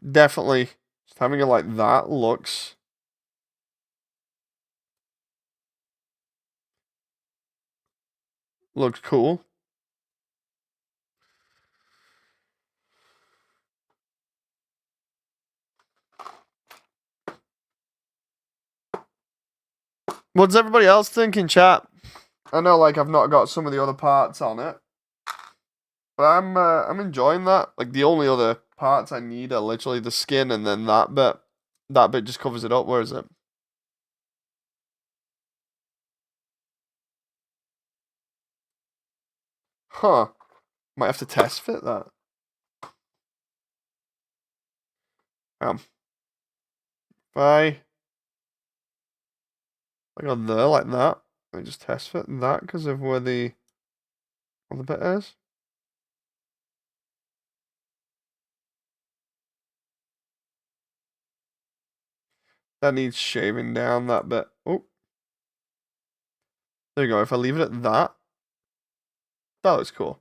Definitely just having it like that looks cool. What does everybody else think in chat? I know like I've not got some of the other parts on it. But I'm enjoying that. Like the only other parts I need are literally the skin and then that bit. That bit just covers it up. Where is it? Huh. Might have to test fit that. If I go there like that, I just test fit that because of where the other bit is. That needs shaving down that bit. Oh. There you go. If I leave it at that, that looks cool.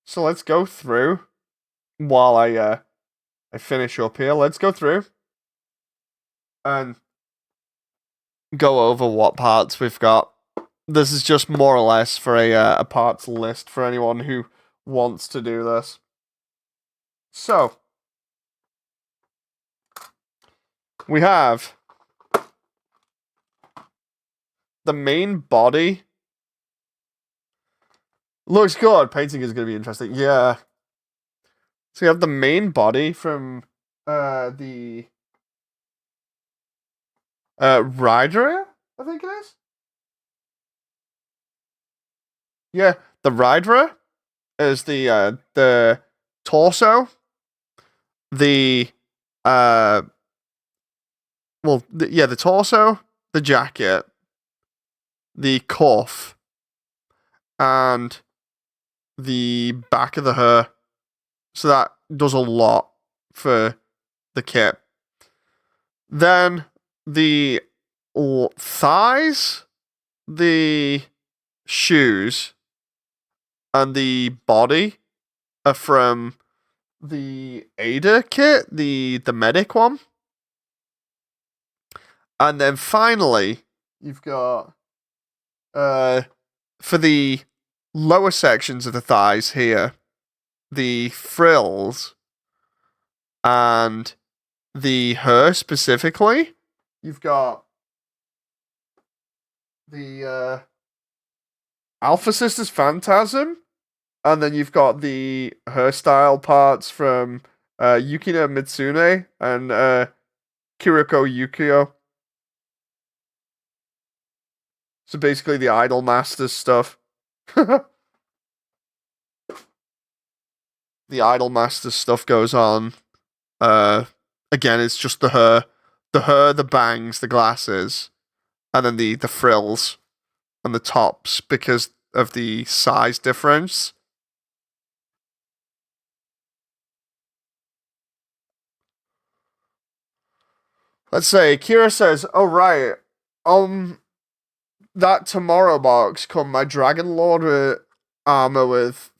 So let's go through while I finish up here. Let's go through and go over what parts we've got. This is just more or less for a parts list for anyone who wants to do this. So we have the main body. Looks good. Painting is going to be interesting. Yeah. So you have the main body from the rider, I think it is. Yeah, the rider is the torso, the the torso, the jacket, the cuff, and the back of the hair. So that does a lot for the kit. Then the thighs, the shoes, and the body are from the Ada kit, the medic one. And then finally, you've got for the lower sections of the thighs here, the frills and the hair specifically, you've got the Alpha Sisters Phantasm, and then you've got the hairstyle parts from Yukina Mitsune and Kiriko Yukio. So basically the Idol Masters stuff. The Idol Masters stuff goes on. Again, it's just the hair, the bangs, the glasses, and then the frills and the tops because of the size difference. Let's say Kira says, "Oh right, um, that tomorrow box come my Dragon Lord armor with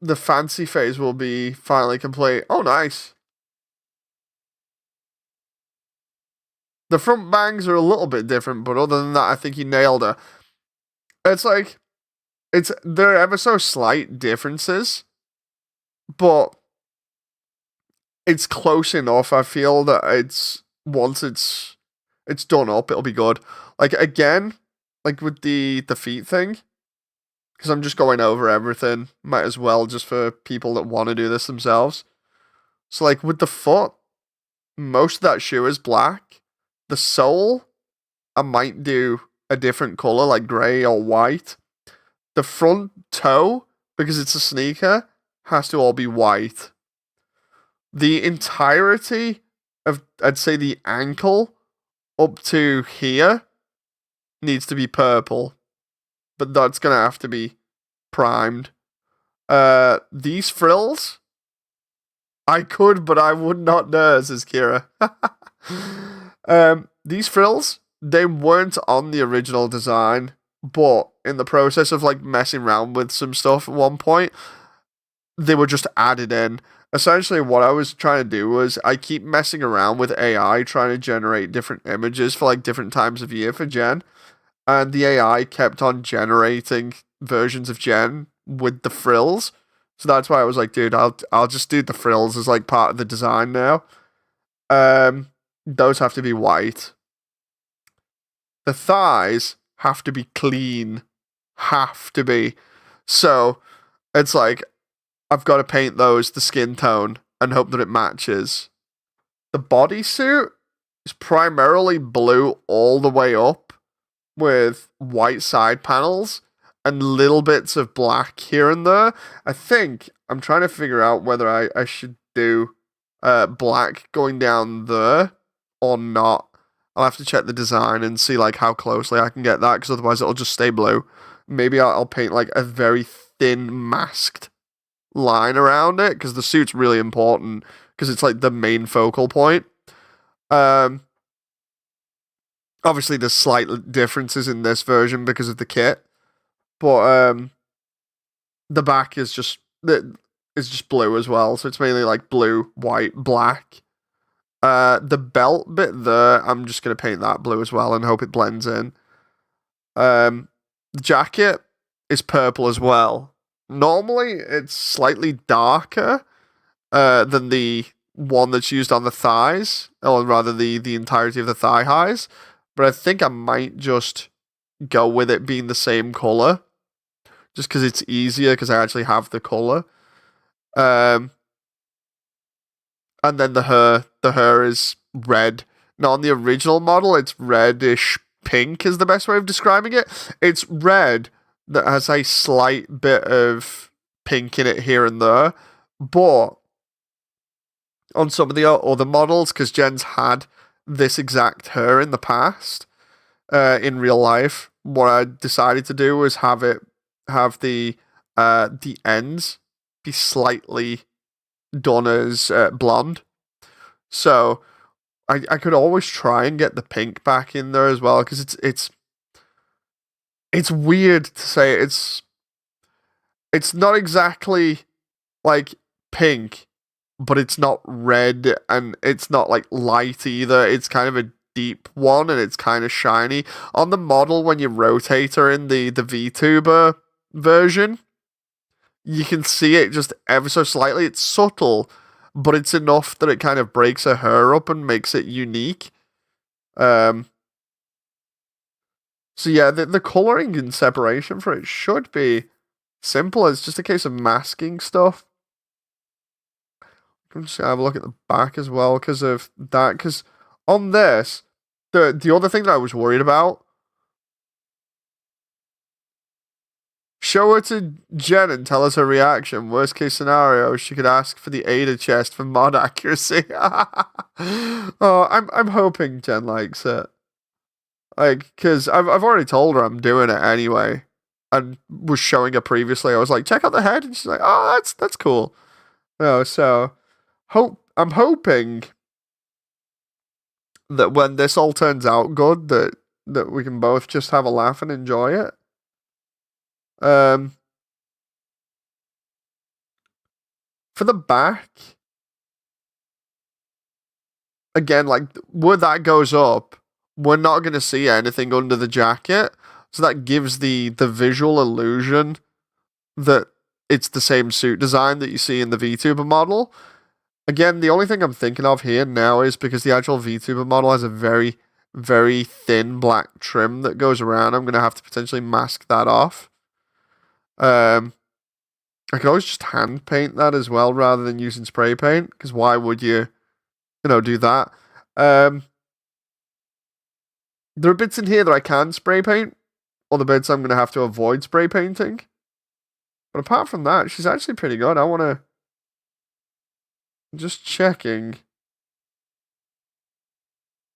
the fancy phase will be finally complete." Oh, nice. The front bangs are a little bit different, but other than that, I think he nailed her. It's like there are ever so slight differences, but it's close enough. I feel that it's once it's done up, it'll be good. Like again, like with the feet thing, because I'm just going over everything. Might as well just for people that want to do this themselves. So like with the foot, most of that shoe is black. The sole, I might do a different color, like gray or white. The front toe, because it's a sneaker, has to all be white. The entirety of, I'd say, the ankle up to here needs to be purple, but that's gonna have to be primed. These frills, I could, but I would not dare, says Kira. These frills, they weren't on the original design, but in the process of like messing around with some stuff at one point, they were just added in. Essentially, what I was trying to do was I keep messing around with AI, trying to generate different images for like different times of year for Jen, and the AI kept on generating versions of Jen with the frills. So that's why I was like, dude, I'll just do the frills as like part of the design now. Those have to be white. The thighs have to be clean. Have to be. So it's like I've got to paint those the skin tone and hope that it matches. The bodysuit is primarily blue all the way up with white side panels and little bits of black here and there. I think I'm trying to figure out whether I should do black going down there or not. I'll have to check the design and see like how closely I can get that, because otherwise it'll just stay blue. Maybe I'll paint like a very thin masked line around it, because the suit's really important, because it's like the main focal point. Obviously there's slight differences in this version because of the kit, but the back is just blue as well, so it's mainly like blue, white, black. The belt bit there, I'm just gonna paint that blue as well and hope it blends in. The jacket is purple as well. Normally, it's slightly darker than the one that's used on the thighs, or rather the entirety of the thigh highs. But I think I might just go with it being the same color, just because it's easier, because I actually have the color. And then the hair is red. Now on the original model, it's reddish pink is the best way of describing it. It's red that has a slight bit of pink in it here and there, but on some of the other models, because Jen's had this exact hair in the past, in real life, what I decided to do was have the ends be slightly done as blonde. So I could always try and get the pink back in there as well, because it's weird to say it's not exactly like pink, but it's not red and it's not like light either. It's kind of a deep one and it's kind of shiny. On the model, when you rotate her in the Vtuber version, you can see it just ever so slightly. It's subtle, but it's enough that it kind of breaks her hair up and makes it unique. So yeah, the coloring and separation for it should be simple. It's just a case of masking stuff. I'm just gonna have a look at the back as well because of that. Because on this, the other thing that I was worried about, show her to Jen and tell us her reaction. Worst case scenario, she could ask for the Ada chest for mod accuracy. Oh, I'm hoping Jen likes it. Like, because I've already told her I'm doing it anyway, and was showing her previously. I was like, check out the head, and she's like, oh, that's cool. So I'm hoping that when this all turns out good, that we can both just have a laugh and enjoy it. For the back, again, like where that goes up, we're not going to see anything under the jacket, so that gives the visual illusion that it's the same suit design that you see in the Vtuber model. Again, the only thing I'm thinking of here now is because the actual Vtuber model has a very, very thin black trim that goes around. I'm going to have to potentially mask that off. I could always just hand paint that as well rather than using spray paint, because why would you do that? There are bits in here that I can spray paint, other bits I'm going to have to avoid spray painting. But apart from that, she's actually pretty good. I want to... Just checking.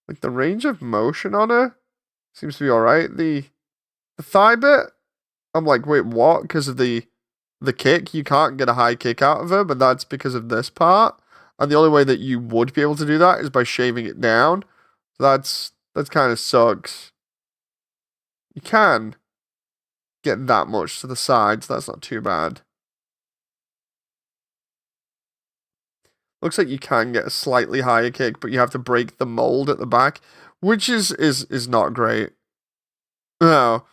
Like, the range of motion on her seems to be alright. The thigh bit, I'm like, wait, what? Because of the kick, you can't get a high kick out of her, but that's because of this part. And the only way that you would be able to do that is by shaving it down. So that's kind of sucks. You can get that much to the side, so that's not too bad. Looks like you can get a slightly higher kick, but you have to break the mold at the back, which is not great. No.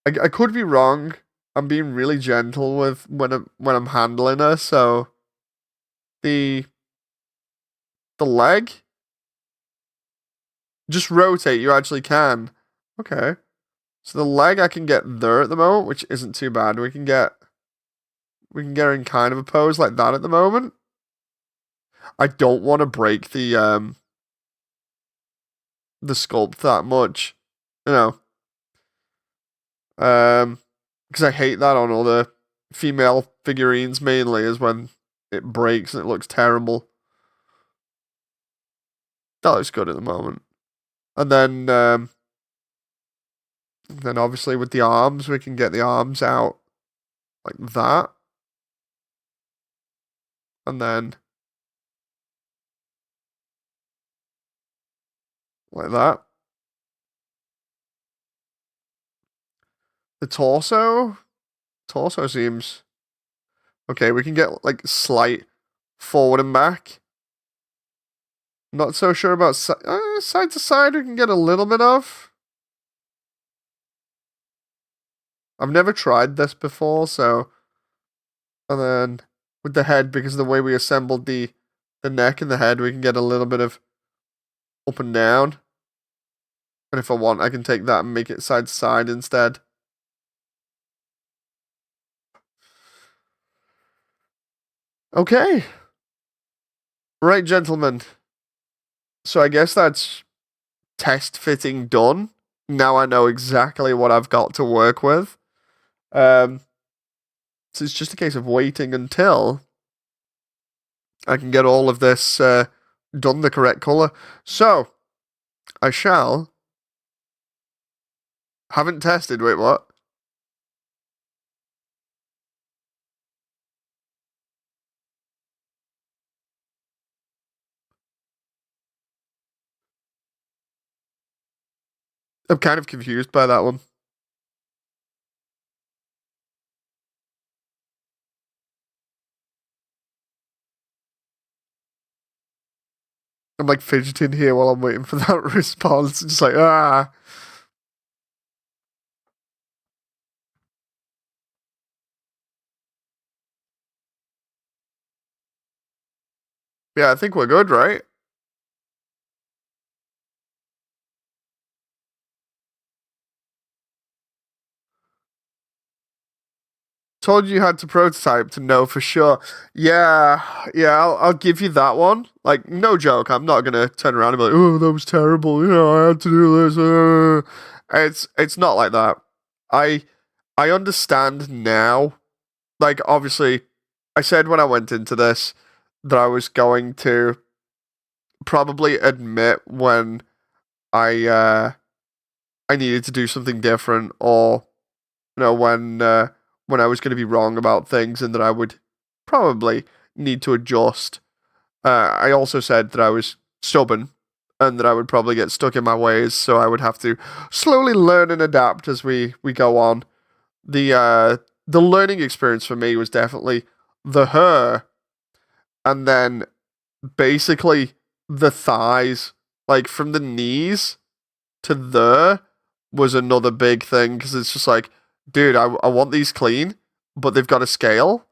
I could be wrong. I'm being really gentle with when I'm handling her, so the leg, just rotate, you actually can. Okay. So the leg I can get there at the moment, which isn't too bad. We can get her in kind of a pose like that at the moment. I don't want to break the sculpt that much, because I hate that on all the female figurines mainly, is when it breaks and it looks terrible. That looks good at the moment. And then obviously with the arms, we can get the arms out like that. And then like that. The torso seems okay. We can get like slight forward and back. Not so sure about side to side. We can get a little bit of. I've never tried this before, so. And then with the head, because of the way we assembled the neck and the head, we can get a little bit of up and down. And if I want, I can take that and make it side to side instead. Okay. Right, gentlemen. So I guess that's test fitting done. Now I know exactly what I've got to work with. So it's just a case of waiting until I can get all of this done the correct color. So I shall. Haven't tested. Wait, what? I'm kind of confused by that one. I'm like fidgeting here while I'm waiting for that response. Just like, ah. Yeah, I think we're good, right? Told you had to prototype to know for sure. Yeah, I'll give you that one. Like, no joke. I'm not gonna turn around and be like, "Oh, that was terrible." I had to do this. It's not like that. I understand now. Like, obviously, I said when I went into this that I was going to probably admit when I needed to do something different, or when I was going to be wrong about things, and that I would probably need to adjust. I also said that I was stubborn, and that I would probably get stuck in my ways, so I would have to slowly learn and adapt as we go on. The learning experience for me was definitely the her, and then basically the thighs, like from the knees to there was another big thing because it's just like, dude, I want these clean, but they've got a scale,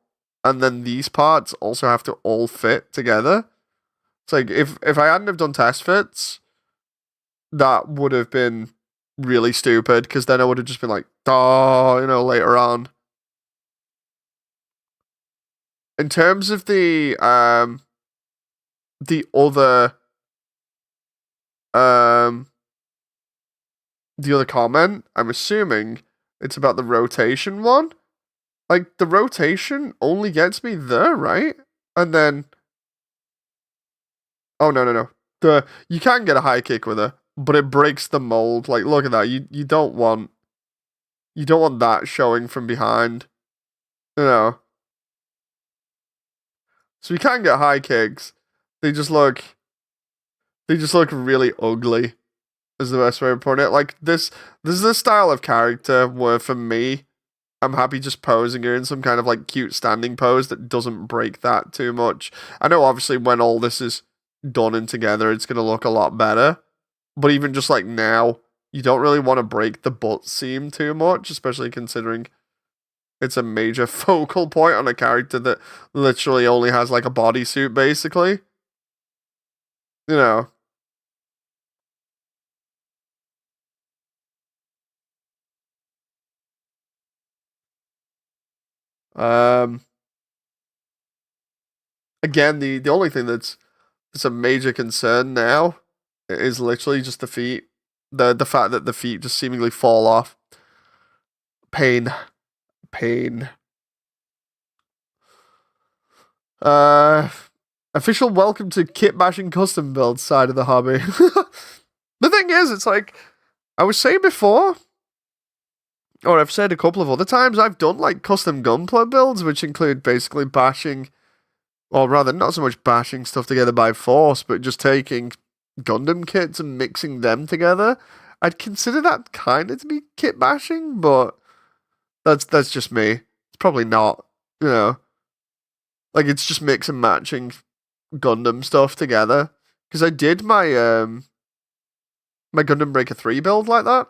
and then these parts also have to all fit together. It's like if I hadn't have done test fits, that would have been really stupid because then I would have just been like, oh, later on. In terms of other um the other comment, I'm assuming it's about the rotation one. Like the rotation only gets me there, right? And then oh no. You can get a high kick with her, but it breaks the mold. Like look at that. You don't want that showing from behind. You know. So you can get high kicks. They just look really ugly. Is the best way to put it. Like this is the style of character where for me, I'm happy just posing her in some kind of like cute standing pose that doesn't break that too much. I know obviously when all this is done and together, it's gonna look a lot better. But even just like now, you don't really want to break the butt seam too much, especially considering it's a major focal point on a character that literally only has like a bodysuit basically. You know. Um Again, the only thing that's a major concern now is literally just the feet. The fact that the feet just seemingly fall off. Pain. Pain. Official welcome to kit bashing custom build side of the hobby. The thing is, it's like I was saying before, or I've said a couple of other times, I've done like custom gunpla builds, which include basically bashing, or rather, not so much bashing stuff together by force, but just taking Gundam kits and mixing them together. I'd consider that kind of to be kit bashing, but that's just me. It's probably not, you know. Like it's just mix and matching Gundam stuff together. Because I did my Gundam Breaker 3 build like that.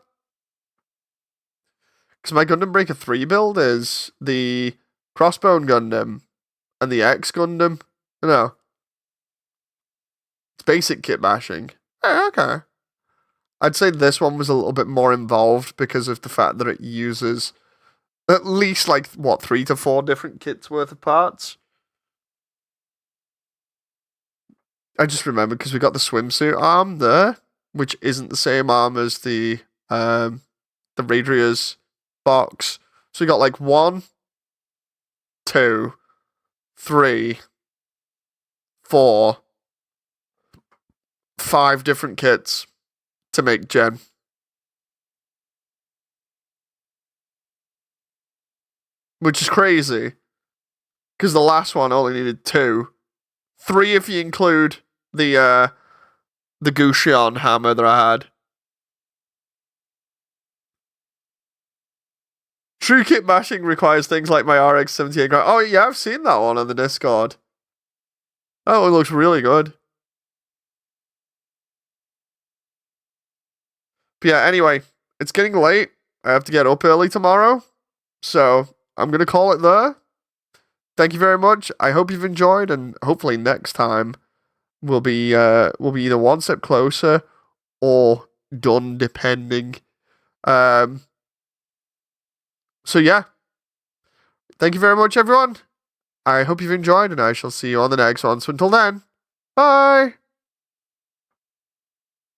Because my Gundam Breaker 3 build is the Crossbone Gundam and the X Gundam. You know. It's basic kit bashing. Okay. I'd say this one was a little bit more involved because of the fact that it uses at least like what 3 to 4 different kits worth of parts. I just remember because we got the swimsuit arm there, which isn't the same arm as the Radria's box. So we got like 1, 2, 3, 4, 5 different kits to make Gen. Which is crazy. Because the last one only needed 2. 3 if you include the Guxion hammer that I had. True kit bashing requires things like my RX-78 grind. Oh yeah, I've seen that one on the Discord. Oh, it looks really good. But yeah, anyway, it's getting late. I have to get up early tomorrow. So I'm going to call it there. Thank you very much. I hope you've enjoyed, and hopefully next time we'll be either one step closer or done, depending. So yeah, thank you very much, everyone. I hope you've enjoyed, and I shall see you on the next one. So until then, bye.